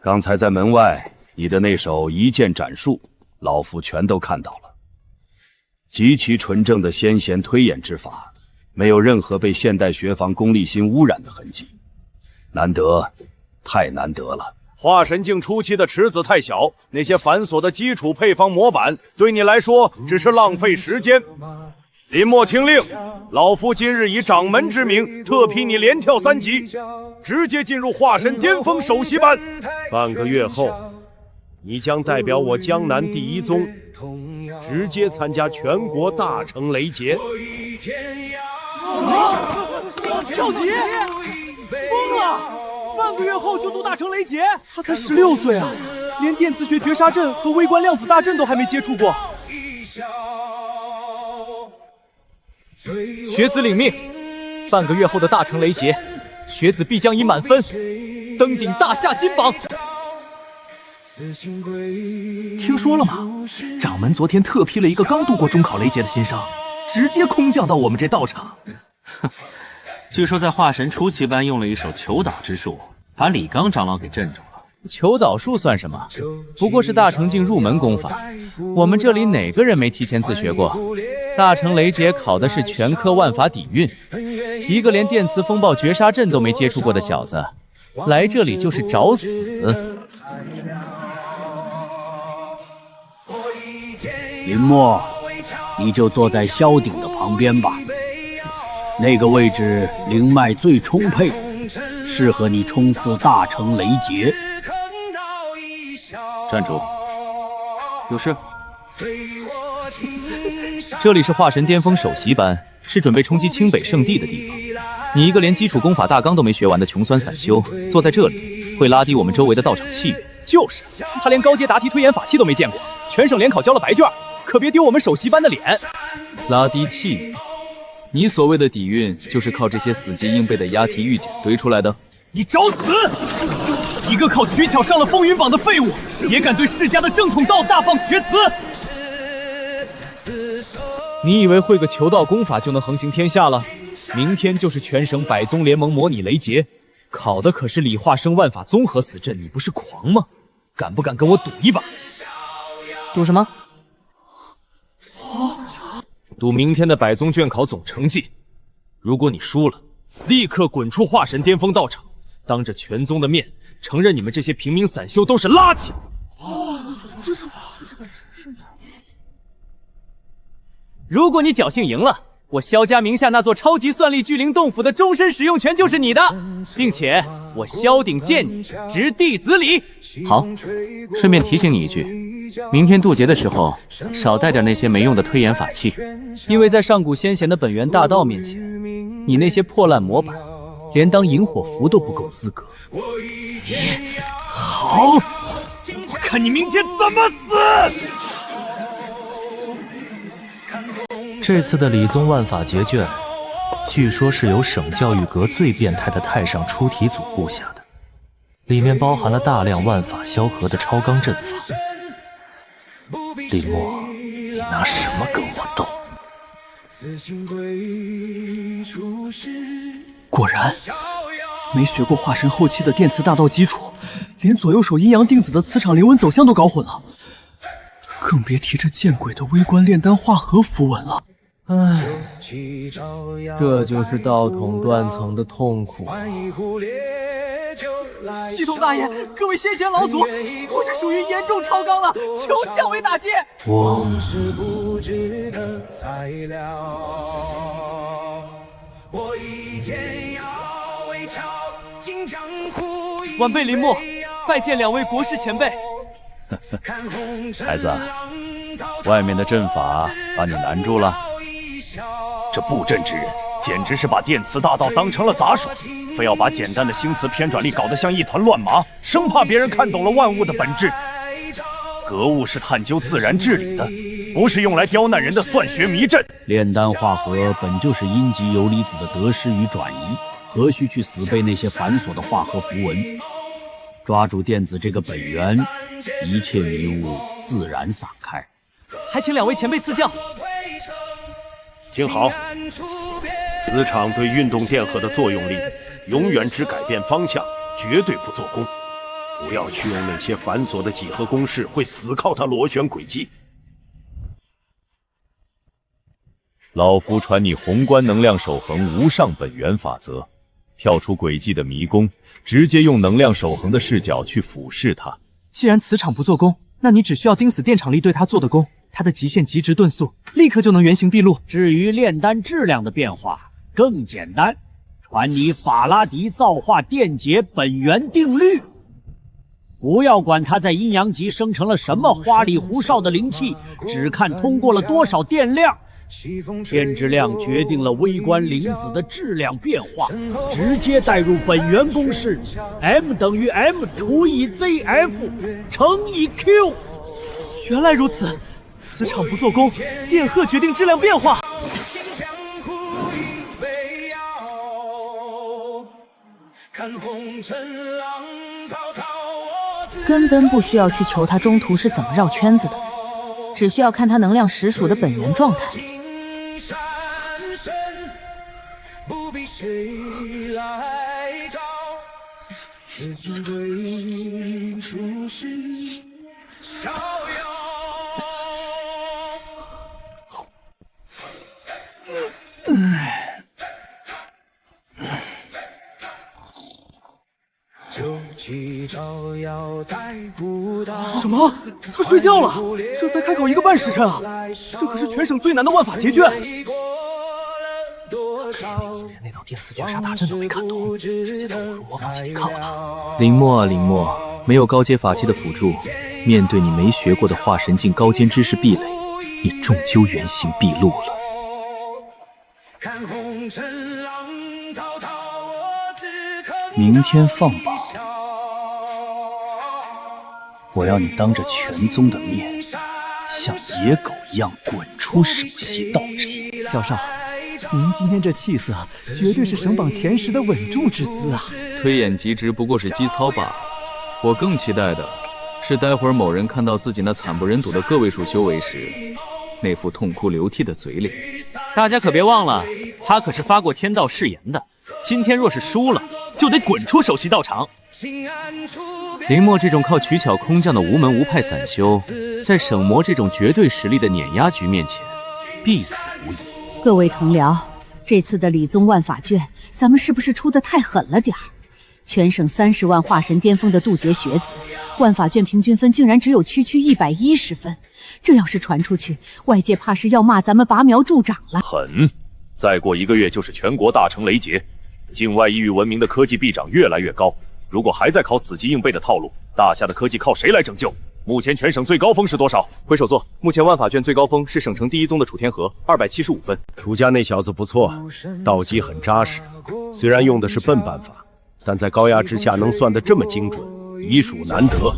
剛才在門外，你的那手一劍斬術，老夫全都看到了。極其純正的先賢推演之法，沒有任何被現代學坊功利心污染的痕跡，難得，太難得了。化神境初期的池子太小，那些繁瑣的基礎配方模板對你來說只是浪費時間。林墨聽令，老夫今日以掌門之名特批你連跳3級，直接進入化神巔峰首席班。半個月後，你將代表我江南第一宗，直接參加全國大成雷劫。什麼？跳級？瘋了！半個月後就讀大成雷劫？他才16歲啊，連電磁學絕殺陣和微觀量子大陣都還沒接觸過。學子領命，半個月後的大成雷劫，學子必將以滿分登頂大夏金榜。聽說了嗎？掌門昨天特批了一個剛度過中考雷劫的新生，直接空降到我們這道場。據說在化神初期班用了一手求導之術，把李剛長老給鎮住了。求導術算什麼？不過是大成境入門功法，我們這裡哪個人沒提前自學過？大成雷劫考的是全科萬法底蘊，一個連電磁風暴絕殺陣都沒接觸過的小子，來這裡就是找死。林墨，你就坐在蕭鼎的旁邊吧。那個位置靈脈最充沛，適合你衝刺大成雷劫。站住！有事？這裡是化神巔峰首席班，是準備衝擊清北聖地的地方。你一個連基礎功法大綱都沒學完的窮酸散修，坐在這裡會拉低我們周圍的道場氣運。就是，他連高階答題推演法器都沒見過，全省聯考交了白卷，可別丟我們首席班的臉。拉低氣運？你所謂的底蘊，就是靠這些死記硬背的押題預檢堆出來的？你找死！几個靠取巧上了風雲榜的廢物，也敢對世家的正統道大放厥詞？你以為會個求道功法就能橫行天下了？明天就是全省百宗聯盟模擬雷劫，考的可是李化生萬法綜合死陣，你不是狂嗎？敢不敢跟我賭一把？賭什麼？賭明天的百宗卷考總成績。如果你輸了，立刻滾出化神巔峰道場，當着全宗的面承認你們這些平民散修都是垃圾。如果你僥倖贏了，我蕭家名下那座超級算力巨靈洞府的終身使用權就是你的，並且我蕭鼎見你執弟子禮。好，順便提醒你一句，明天渡劫的時候少帶點那些沒用的推演法器，因為在上古先賢的本源大道面前，你那些破爛模板連當螢火符都不夠資格。好，我看你明天怎麼死！這次的理宗萬法劫卷，據說是由省教育閣最變態的太上出題組布下的，裡面包含了大量萬法蕭合的超綱陣法。林墨，你拿什麼跟我鬥？果然，沒學過化神後期的電磁大道基礎，連左右手陰陽定子的磁場靈紋走向都搞混了，更別提這見鬼的微觀煉丹化合符文了。唉，這就是道統斷層的痛苦。系統大爺，各位先賢老祖，我這屬於嚴重超綱了，求降維打擊。晚輩林墨，拜見兩位國師前輩。孩子，外面的陣法把你難住了。這布陣之人簡直是把電磁大道當成了雜耍，非要把簡單的星磁偏轉力搞得像一團亂麻，生怕別人看懂了萬物的本質。格物是探究自然治理的，不是用來刁難人的算學迷陣。煉丹化合本就是陰極游離子的得失與轉移，何須去死背那些繁瑣的化合符文？抓住電子這個本源，一切迷霧自然散開。還請兩位前輩賜教。聽好，磁場對運動電荷的作用力永遠只改變方向，絕對不做功。不要去用那些繁瑣的幾何公式，會死靠它螺旋軌跡。老夫傳你宏觀能量守恆無上本源法則，跳出軌跡的迷宮，直接用能量守恆的視角去俯視它。既然磁場不做功，那你只需要盯死電場力對它做的功，它的極限極值遁速，立刻就能原形畢露。至於煉丹質量的變化，更簡單，傳你法拉第造化電解本源定律。不要管它在陰陽極生成了什麼花裡胡哨的靈氣，只看通過了多少電量。電質量決定了微觀靈子的質量變化，直接代入本源公式 ，M 等於 M 除以 ZF 乘以 Q。原來如此，磁場不做功，電荷決定質量變化。根本不需要去求他中途是怎麼繞圈子的，只需要看他能量實屬的本源狀態。不必誰來找，此情歸處是逍遙。什麼？他睡覺了？這才開考1個半時辰啊！這可是全省最難的萬法劫卷。連那道電磁絕殺大陣都沒看懂，直接從我入魔法器裡看了。林墨啊林墨，沒有高階法器的輔助，面對你沒學過的化神境高階知識壁壘，你終究原形畢露了。明天放榜，我要你當着全宗的面，像野狗一樣滾出首席道場。小少，您今天這氣色，絕對是省榜前10的穩重之姿啊！推演極值不過是基操罷了，我更期待的是，待会儿某人看到自己那惨不忍睹的个位数修为时，那副痛哭流涕的嘴脸。大家可别忘了，他可是发过天道誓言的。今天若是输了，就得滚出首席道场。林墨这种靠取巧空降的无门无派散修，在省魔这种绝对实力的碾压局面前，必死无疑。各位同僚，这次的理宗万法卷，咱们是不是出得太狠了点儿？全省30万化神巅峰的渡劫学子，万法卷平均分竟然只有区110分，这要是传出去，外界怕是要骂咱们拔苗助长了。狠！再过1个月就是全国大成雷劫，境外异域文明的科技必涨越来越高。如果还在靠死记硬背的套路，大夏的科技靠谁来拯救？目前全省最高峰是多少？回首座，目前万法卷最高峰是省城第一宗的楚天河，275分。楚家那小子不错，道基很扎实，虽然用的是笨办法，但在高压之下能算得这么精准，已属难得。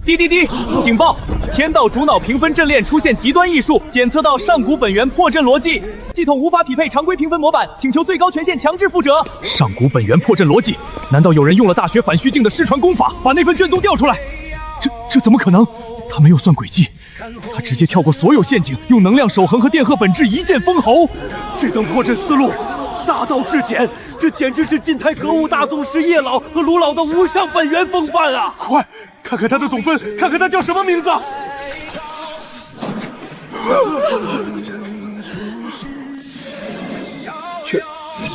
滴滴滴！警报！天道主脑评分阵链出现极端异数，检测到上古本源破阵逻辑，系統無法匹配常規評分模板，請求最高權限強制覆辙。上古本源破陣邏輯，難道有人用了大學反虛境的失傳功法，把那份卷宗調出來？這怎麼可能？他沒有算軌跡，他直接跳過所有陷阱，用能量守恆和電荷本質一劍封喉。這等破陣思路，大道至簡，這簡直是晉太格物大宗師葉老和盧老的無上本源風範啊！快看看他的總分，看看他叫什麼名字。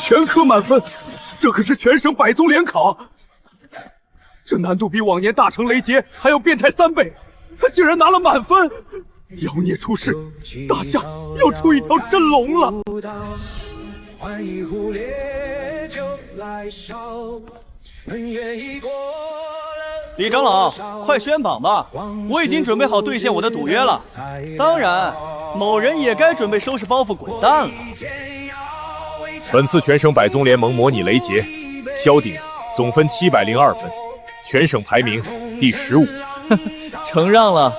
全科滿分，這可是全省100宗聯考，這難度比往年大成雷劫還要變態3倍，他竟然拿了滿分！妖孽出世，大夏要出一條真龍了！李長老，快宣榜吧！我已經準備好兌現我的賭約了。當然，某人也該準備收拾包袱滾蛋了。本次全省100宗聯盟模擬雷劫，蕭鼎總分702分，全省排名第15。承讓了，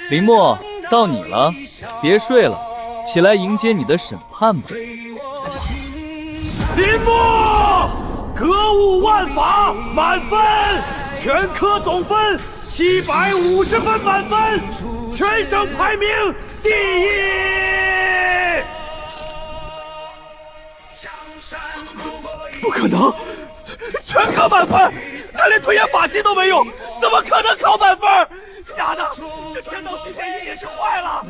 林墨，到你了，別睡了，起來迎接你的審判吧。林墨，格物萬法滿分，全科總分750分滿分，全省排名第1。不可能，全科滿分，他連推演法器都沒有，怎麼可能考滿分？假的，這天道系統也是壞了。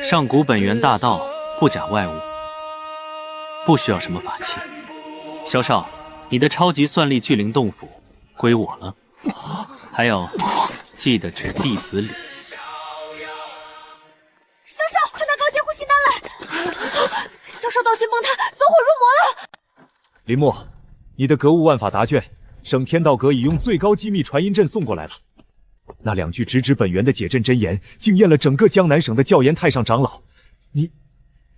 上古本源大道，不假外物，不需要什麼法器。蕭少，你的超級算力聚靈洞府歸我了。還有，記得指弟子禮。蕭少，快拿高階護心丹來！蕭少道心崩塌，走火入魔了。林墨，你的格物萬法答卷，省天道閣已用最高機密傳音陣送過來了。那2句直指本源的解陣真言，驚豔了整個江南省的教研太上長老。你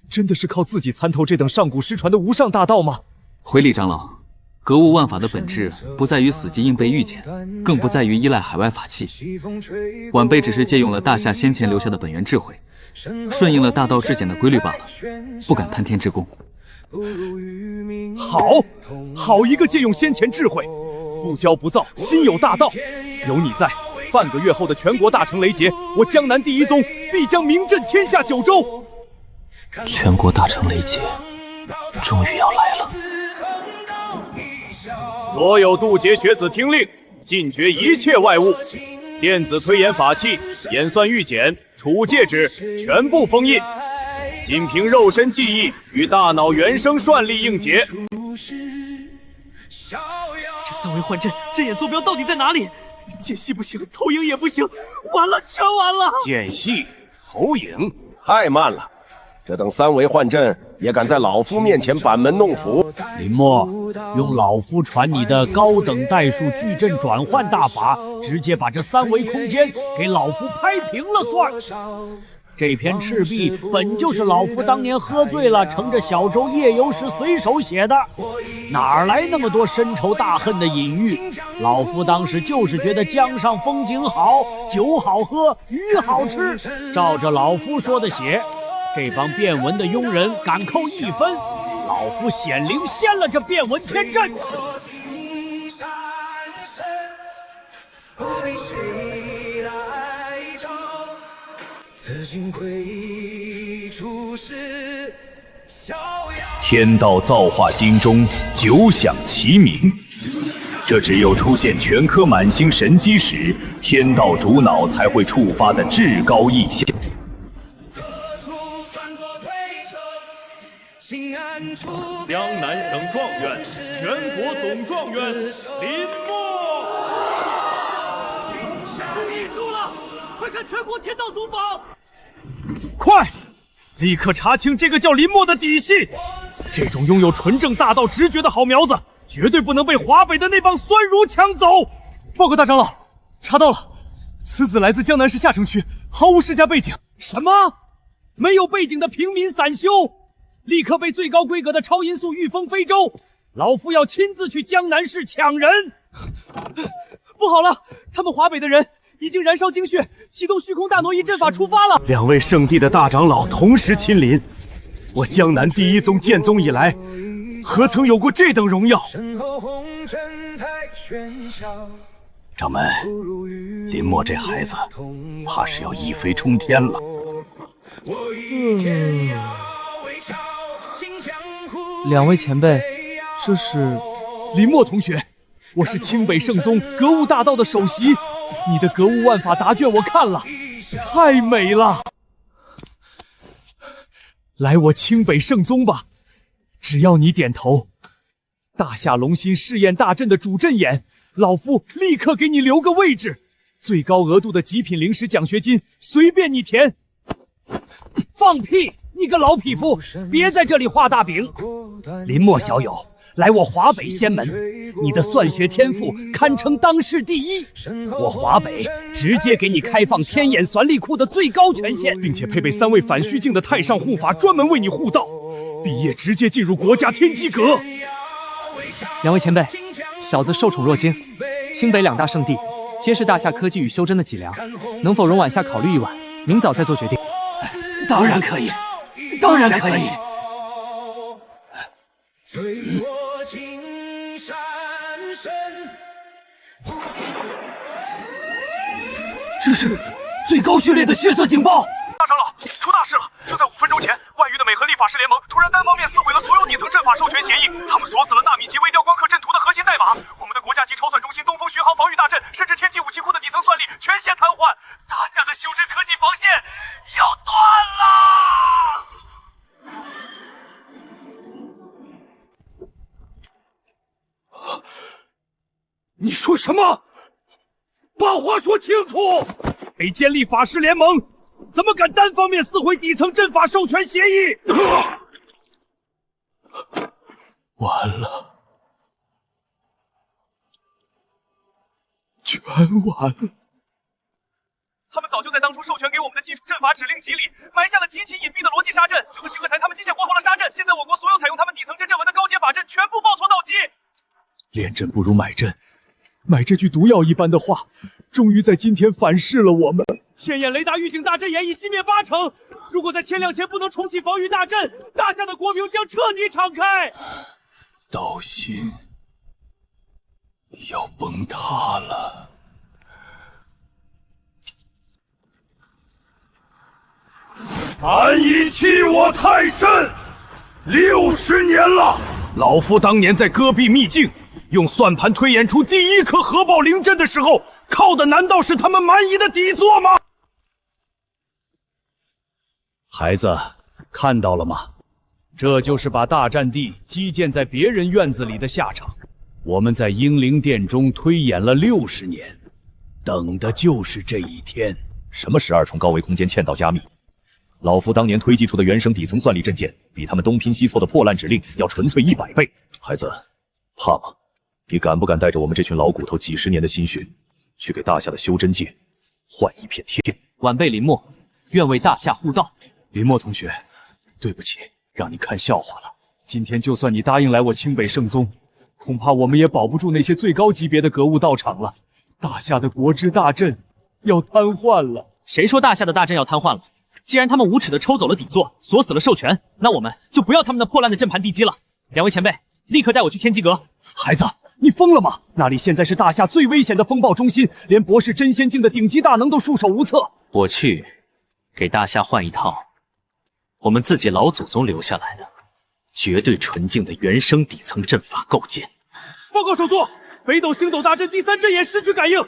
真的是靠自己參透這等上古失傳的無上大道嗎？回禮長老，格物萬法的本質不在於死記硬背御簡，更不在於依賴海外法器。晚輩只是借用了大夏先前留下的本源智慧，順應了大道至簡的規律罷了，不敢貪天之功。好一個借用先前智慧，不驕不躁，心有大道。有你在，半個月後的全國大成雷劫，我江南第一宗必將名震天下9州。全國大成雷劫，終於要來了。所有渡劫學子聽令，禁絕一切外物，電子推演法器、演算御簡、處戒指全部封印，僅憑肉身記憶與大腦原生算力應劫。這3維幻陣，陣眼坐標到底在哪裡？間隙不行，投影也不行，完了，全完了！間隙、投影，太慢了。這等3維幻陣也敢在老夫面前班門弄斧？林墨，用老夫傳你的高等代數矩陣轉換大法，直接把這3維空間給老夫拍平了算。這篇赤壁本就是老夫當年喝醉了，乘着小舟夜遊時隨手寫的，哪來那麼多深仇大恨的隱喻？老夫當時就是覺得江上風景好，酒好喝，魚好吃，照着老夫說的寫。這幫變文的庸人敢扣1分，老夫顯靈掀了這變文天陣。天道造化经中九响齐鸣，这只有出现全科满星神机时，天道主脑才会触发的至高意象。江南省状元，全国总状元林默。你输了，快看全国天道总榜！快，立刻查清这个叫林默的底细。这种拥有纯正大道直觉的好苗子，绝对不能被华北的那帮酸儒抢走。报告大长老，查到了，此子来自江南市下城区，毫无世家背景。什么？没有背景的平民散修，立刻被最高规格的超音速御风非洲！老夫要亲自去江南市抢人！不好了，他们华北的人已经燃烧精血，启动虚空大挪移阵法出发了。2位圣地的大长老同时亲临，我江南第一宗建宗以来，何曾有过这等荣耀？掌门，林默这孩子，怕是要一飞冲天了。2位前辈，这是林默同学，我是清北圣宗格物大道的首席，你的格物万法答卷我看了，太美了。来我清北圣宗吧，只要你点头，大夏龙心试验大阵的主阵眼，老夫立刻给你留个位置，最高额度的极品灵石奖学金随便你填。放屁！你个老匹夫，别在这里画大饼！林默小友，来我华北仙门，你的算学天赋堪称当世第一。我华北直接给你开放天眼算力库的最高权限，并且配备3位反虚境的太上護法，专門為你護道。畢業直接進入國家天機閣。2位前輩，小子受寵若驚，清北2大聖地皆是大夏科技與修真的脊梁，能否容晚下考慮一晚，明早再做決定？當然可以，當然可以。這是最高序列的血色警報！大長老，出大事了！就在5分鐘前，外域的美和力法師聯盟突然單方面撕毀了所有底層陣法授權協議，他們鎖死了納米級微雕光刻陣圖的核心代碼，我們的國家級超算中心東風巡航防禦大陣，甚至天際武器庫的底層算力全線癱瘓，大夏的修真科技防線要斷了！你說什麼？把話說清楚！北堅力法師聯盟怎麼敢單方面撕毀底層陣法授權協議？完了，全完了！他們早就在當初授權給我們的基礎陣法指令集裡埋下了極其隱蔽的邏輯殺陣，這個菊克才他們機械活化了殺陣，現在我國所有採用他們底層真正文的高階法陣全部報錯到極。練陣不如買陣，買這句毒藥一般的話，終於在今天反噬了我們。天眼雷達預警大陣眼已熄滅80%，如果在天亮前不能重啟防禦大陣，大夏的國名將徹底敞開。道心要崩塌了。安以欺我太甚，60年了。老夫當年在戈壁秘境用算盤推演出第1顆核爆靈陣的時候，靠的難道是他們蠻夷的底座嗎？孩子，看到了嗎？這就是把大戰地基建在別人院子裡的下場。我們在英靈殿中推演了60年，等的就是這一天。什麼12重高維空間嵌道加密？老夫當年推計出的原生底層算力陣艦，比他們東拼西湊的破爛指令要純粹100倍。孩子，怕嗎？你敢不敢帶着我們這群老骨頭幾十年的心血，去給大夏的修真界換一片天？晚輩林默，願為大夏護道。林默同學，對不起，讓你看笑話了。今天就算你答應來我清北聖宗，恐怕我們也保不住那些最高級別的格物道場了。大夏的國之大陣要癱瘓了。誰說大夏的大陣要癱瘓了？既然他們無恥地抽走了底座，鎖死了授權，那我們就不要他們那破爛的陣盤地基了。2位前輩，立刻帶我去天機閣。孩子，你瘋了嗎？那裡現在是大夏最危險的風暴中心，連博士真仙境的頂級大能都束手無策。我去，給大夏換一套我們自己老祖宗留下來的絕對純淨的原生底層陣法構建。報告首座，北斗星斗大陣第3陣眼失去感應，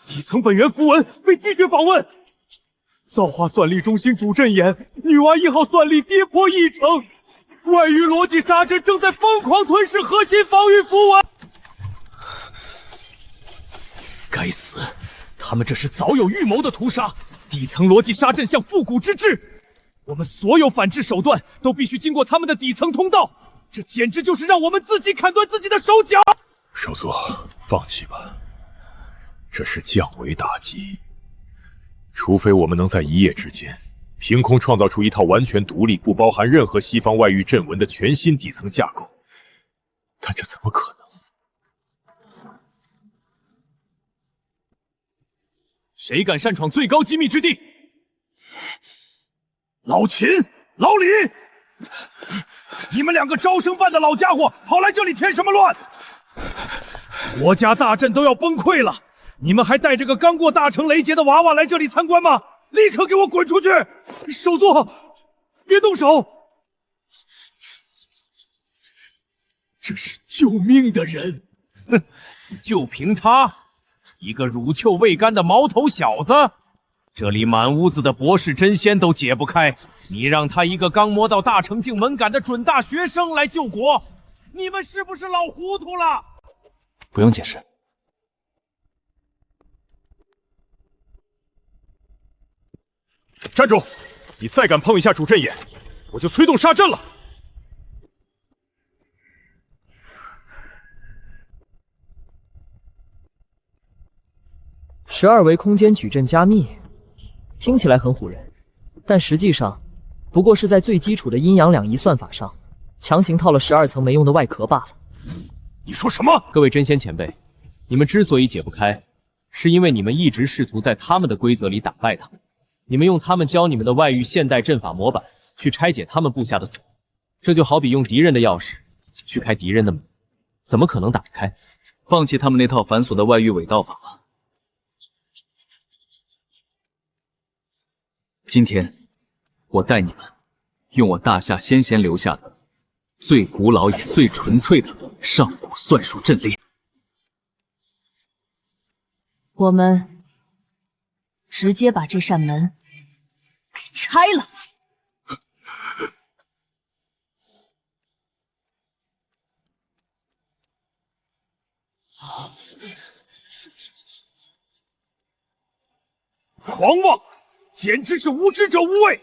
底層本源符文被拒絕訪問。造化算力中心主陣眼女娲1號算力跌破1成，外域逻輯沙陣正在瘋狂吞噬核心防禦符文。该死，他們這是早有預謀的屠殺。底層邏輯沙陣像復古之至，我們所有反制手段都必須經過他們的底層通道，這簡直就是讓我們自己砍斷自己的手腳。首座，放棄吧，這是降維打擊。除非我們能在一夜之間凭空創造出一套完全獨立、不包含任何西方外域阵文的全新底層架構，但這怎麼可能？誰敢擅闖最高機密之地？老秦、老李，你們2個招生办的老家伙跑來這裡添什麼亂？國家大陣都要崩潰了，你們還帶着個剛過大成雷劫的娃娃來這裡參觀嗎？立刻給我滾出去！首座，別動手！這是救命的人，哼，就憑他一個乳臭未乾的毛頭小子，這裡滿屋子的博士真仙都解不開，你讓他一個剛摸到大成境門檻的準大學生來救國，你們是不是老糊塗了？不用解釋。站住！你再敢碰一下主阵眼，我就催动杀阵了。12维空间矩阵加密，听起来很唬人，但實際上不過是在最基礎的陰陽兩儀算法上強行套了12層沒用的外殼罷了。你說什麼？各位真仙前輩，你們之所以解不開，是因為你們一直試圖在他們的規則裡打敗他們。你們用他們教你們的外域現代陣法模板去拆解他們布下的鎖，這就好比用敵人的鑰匙去開敵人的門，怎麼可能打得開？放棄他們那套繁瑣的外域偽道法吧。今天，我帶你們用我大夏先贤留下的最古老也最純粹的上古算術陣列。我們直接把這扇門給拆了。狂妄！簡直是無知者無畏！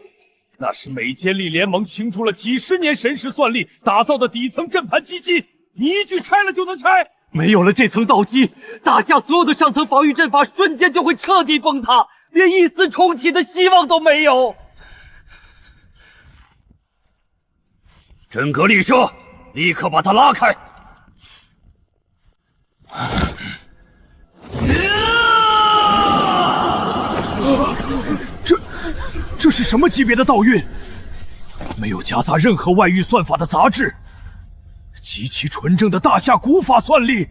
那是美坚力聯盟傾注了幾十年神識算力打造的底層陣盤基基，你一句拆了就能拆？沒有了這層道基，大夏所有的上層防禦陣法瞬間就會徹底崩塌，連一絲重啟的希望都沒有。真格利舍，立刻把他拉開！這是什麼級別的道運？沒有夾雜任何外域算法的雜質，極其純正的大夏古法算力。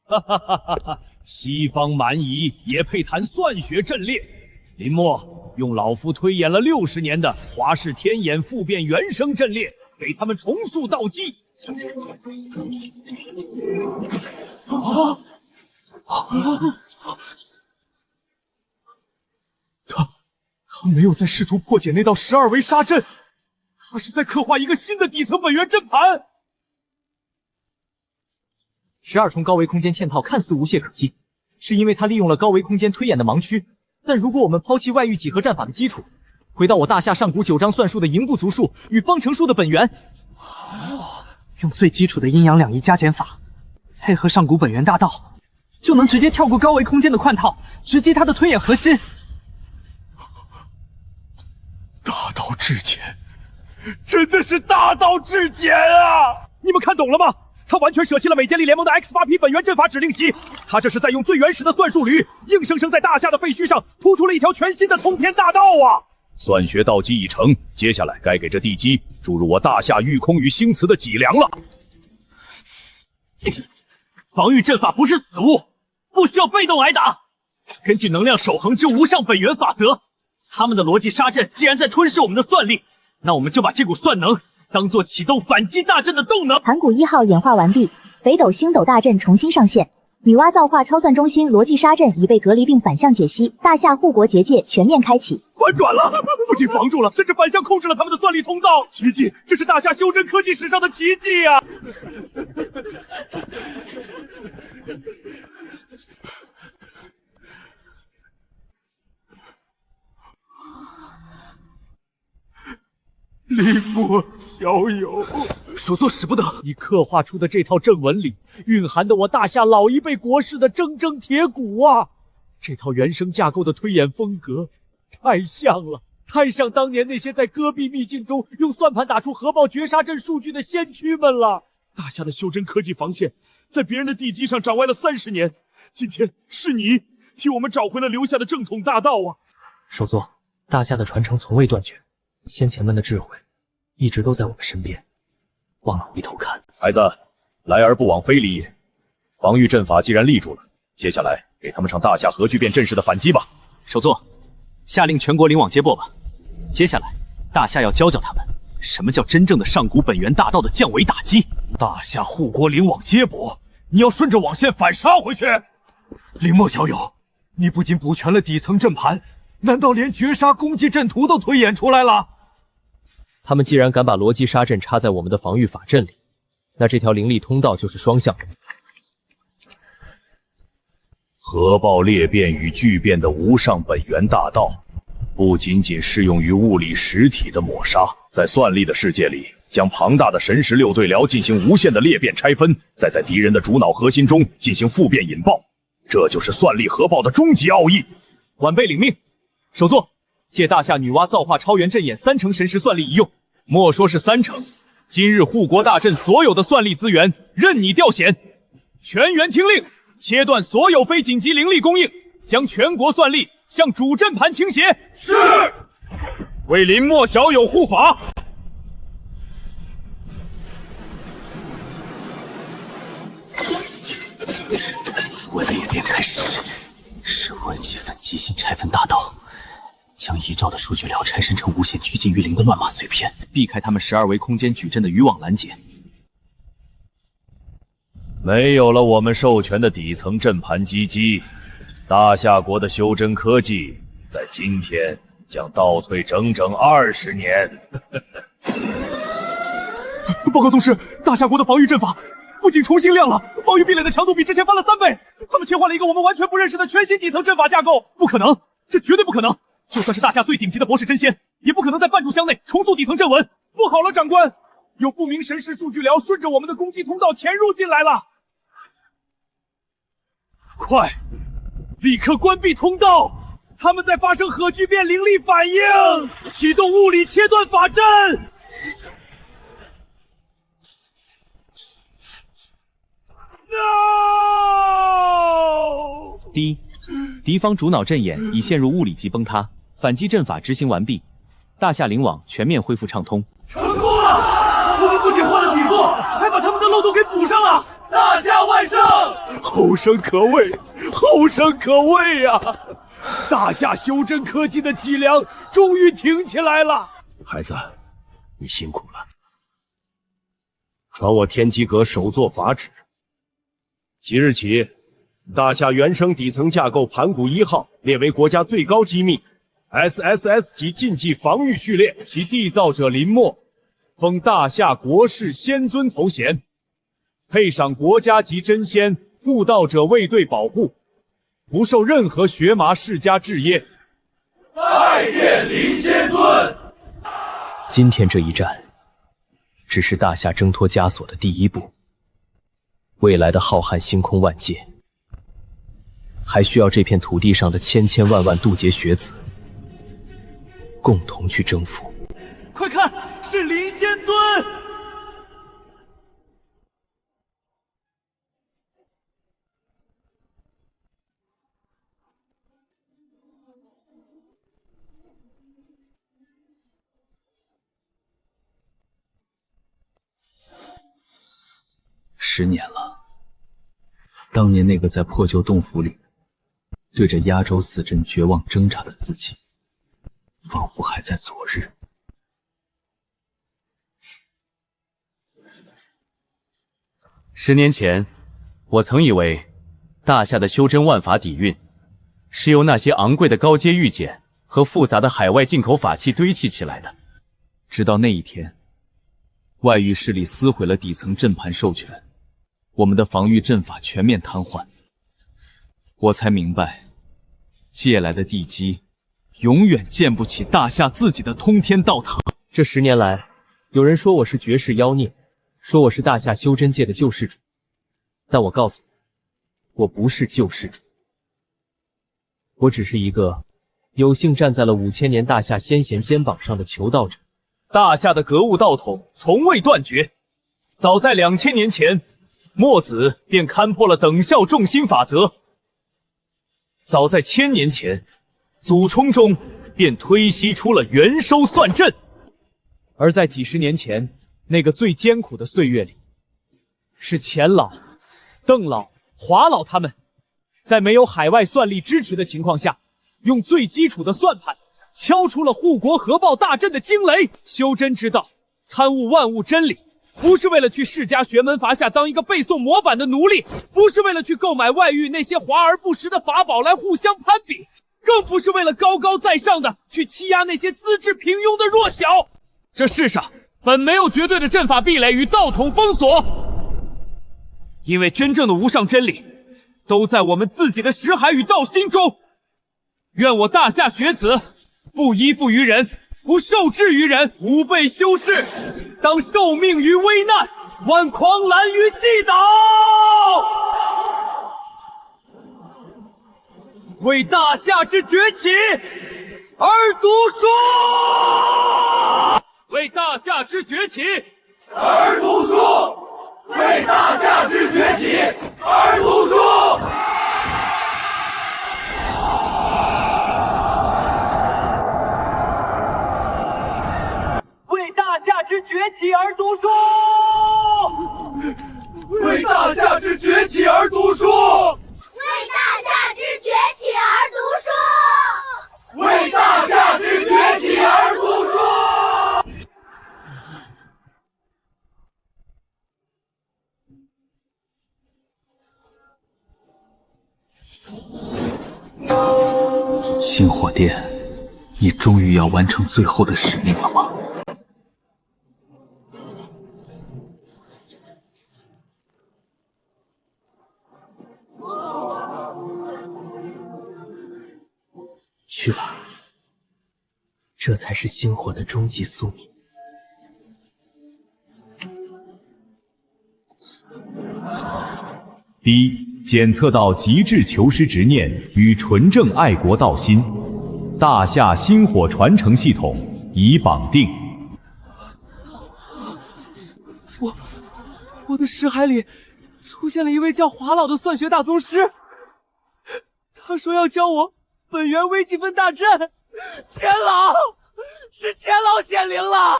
哈哈哈哈哈！西方蠻夷也配談算學陣列？林墨用老夫推演了60年的華氏天眼複變原生陣列，給他們重塑道基。他沒有在試圖破解那道12維殺陣，他是在刻畫一個新的底層本源陣盤。12重高維空間嵌套看似無懈可擊，是因為他利用了高維空間推演的盲區。但如果我們拋棄外域幾何戰法的基礎，回到我大夏上古9章算術的營部族數與方程數的本源，用最基礎的陰陽兩儀加減法，配合上古本源大道，就能直接跳過高維空間的框套，直擊他的推演核心。大道至簡，真的是大道至簡啊！你們看懂了嗎？他完全捨棄了美堅力聯盟的 X8P 本源陣法指令集，他這是在用最原始的算術驢，硬生生在大夏的廢墟上鋪出了一條全新的通天大道啊！算學道基已成，接下來該給這地基注入我大夏御空與星詞的脊梁了。防禦陣法不是死物，不需要被動挨打。根据能量守恆之無上本源法則，他們的邏輯殺陣既然在吞噬我們的算力，那我們就把這股算能當做啟動反擊大陣的動能。盤古1號演化完畢，北斗星斗大陣重新上線。女媧造化超算中心邏輯殺陣已被隔離並反向解析，大夏護國結界全面開啟。反轉了，不僅防住了，甚至反向控制了他們的算力通道。奇蹟，這是大夏修真科技史上的奇蹟啊！林墨小友，首座使不得！你刻畫出的這套阵文裡，蘊含的我大夏老一輩國士的錚錚鐵骨啊！這套原生架構的推演風格，太像了，太像當年那些在戈壁秘境中用算盤打出核爆絕杀阵數據的先驅們了。大夏的修真科技防線，在別人的地基上長歪了30年，今天是你替我們找回了留下的正統大道啊！首座，大夏的傳承從未斷絕。先前們的智慧一直都在我們身邊，忘了回頭看。孩子，來而不往非禮也。防禦陣法既然立住了，接下來給他們場大夏核聚變陣式的反擊吧。首座，下令全国灵网接驳吧。接下来，大夏要教教他们什麼叫真正的上古本源大道的降維打擊。大夏護國靈網接駁，你要順着網線反殺回去。林墨小友，你不僅補全了底層陣盤，難道連絕殺攻擊陣圖都推演出來了？他們既然敢把邏輯殺陣插在我們的防禦法陣裡，那這條靈力通道就是雙向的。核爆裂變與聚變的無上本源大道，不僅僅適用於物理實體的抹殺，在算力的世界裡，將龐大的神石6對僚進行無限的裂變拆分，再在敵人的主腦核心中進行複變引爆，這就是算力核爆的終極奧義。晚輩領命。首座，借大夏女媧造化超元陣眼3成神石算力一用。莫說是3成，今日護國大陣所有的算力資源任你調遣，全員聽令，切斷所有非緊急靈力供應，將全國算力向主陣盤傾斜。是，為林墨小友護法。我的裂变開始，是我激奮極限拆分大道。將遺照的數據療拆生成無限趨近於零的亂碼碎片，避開他們12維空間矩陣的漁網攔截。沒有了我們授權的底層陣盤基基，大夏國的修真科技在今天將倒退整整20年。報告宗師，大夏國的防禦陣法不僅重新亮了，防禦壁壘的強度比之前翻了3倍。他們切換了一個我們完全不認識的全新底層陣法架構。不可能，這絕對不可能！就算是大夏最頂級的博士真仙，也不可能在半炷香內重塑底層陣紋。不好了，長官，有不明神識數據僚順着我們的攻擊通道潛入進來了。快，立刻關閉通道！他們在發生核聚變靈力反應，啟動物理切斷法陣。No！ 敵方主腦陣眼已陷入物理級崩塌。反擊陣法執行完畢，大夏靈網全面恢復暢通。成功了！我們不僅換了底座，還把他們的漏洞給補上了。大夏萬勝！後生可畏，後生可畏呀！大夏修真科技的脊梁終於挺起來了。孩子，你辛苦了。傳我天機閣首座法旨，即日起，大夏原生底層架構盤古1號列為國家最高機密。SSS 級禁忌防禦序列，其締造者林墨，封大夏國士仙尊頭銜，配賞國家級真仙護道者衛隊保護，不受任何學麻世家制約。拜見林仙尊。今天這一戰，只是大夏掙脫枷鎖的第一步，未來的浩瀚星空萬界，還需要這片土地上的千千萬萬渡劫學子共同去征服。快看，是林仙尊！10年了，当年那個在破舊洞府裡对着壓軸死陣絕望掙扎的自己，仿佛還在昨日。10年前，我曾以為大夏的修真萬法底蘊是由那些昂貴的高階玉簡和複雜的海外進口法器堆砌起來的。直到那一天，外域勢力撕毀了底層陣盤授權，我們的防御陣法全面癱瘓，我才明白，借來的地基永遠建不起大夏自己的通天道塔。这10年来，有人說我是絕世妖孽，說我是大夏修真界的救世主，但我告訴你，我不是救世主，我只是一个有幸站在了5000年大夏先贤肩膀上的求道者。大夏的格物道統從未斷絕，早在2000年前，墨子便勘破了等效眾心法則；早在1000年前，祖冲中便推析出了元收算陣；而在幾十年前，那個最艱苦的歲月裡，是錢老、鄧老、華老他們，在沒有海外算力支持的情況下，用最基礎的算盤敲出了護國合抱大陣的驚雷。修真之道，參悟萬物真理，不是為了去世家學門閥下當一個背誦模板的奴隸，不是為了去購買外域那些華而不實的法寶來互相攀比，更不是為了高高在上的去欺壓那些資質平庸的弱小。這世上本沒有絕對的陣法壁壘與道統封鎖，因為真正的無上真理都在我們自己的識海與道心中。願我大夏學子不依附於人，不受制於人，吾輩修士當受命於危難，挽狂瀾於既倒，為大夏之崛起而讀書，為大夏之崛起而讀書，為大夏之崛起而讀書。為大夏之崛起而讀書，為大夏之崛起而讀書，為大夏之崛起而讀書，為大夏之崛起而讀書。星火殿，你终于要完成最後的使命了嗎？去吧，這才是星火的終極宿命。第檢測到極致求師執念與純正愛國道心，大夏星火傳承系統已綁定。我的識海裡出現了一位叫華老的算學大宗師，他說要教我本源微積分大陣。錢老，是錢老顯靈了。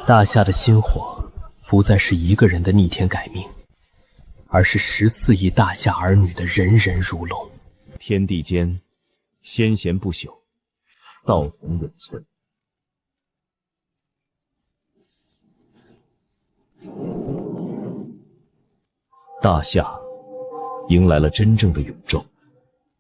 大夏的星火不再是一個人的逆天改命，而是14億大夏兒女的人人如龍。天地間，先賢不朽，道統永存。大夏迎來了真正的永晝。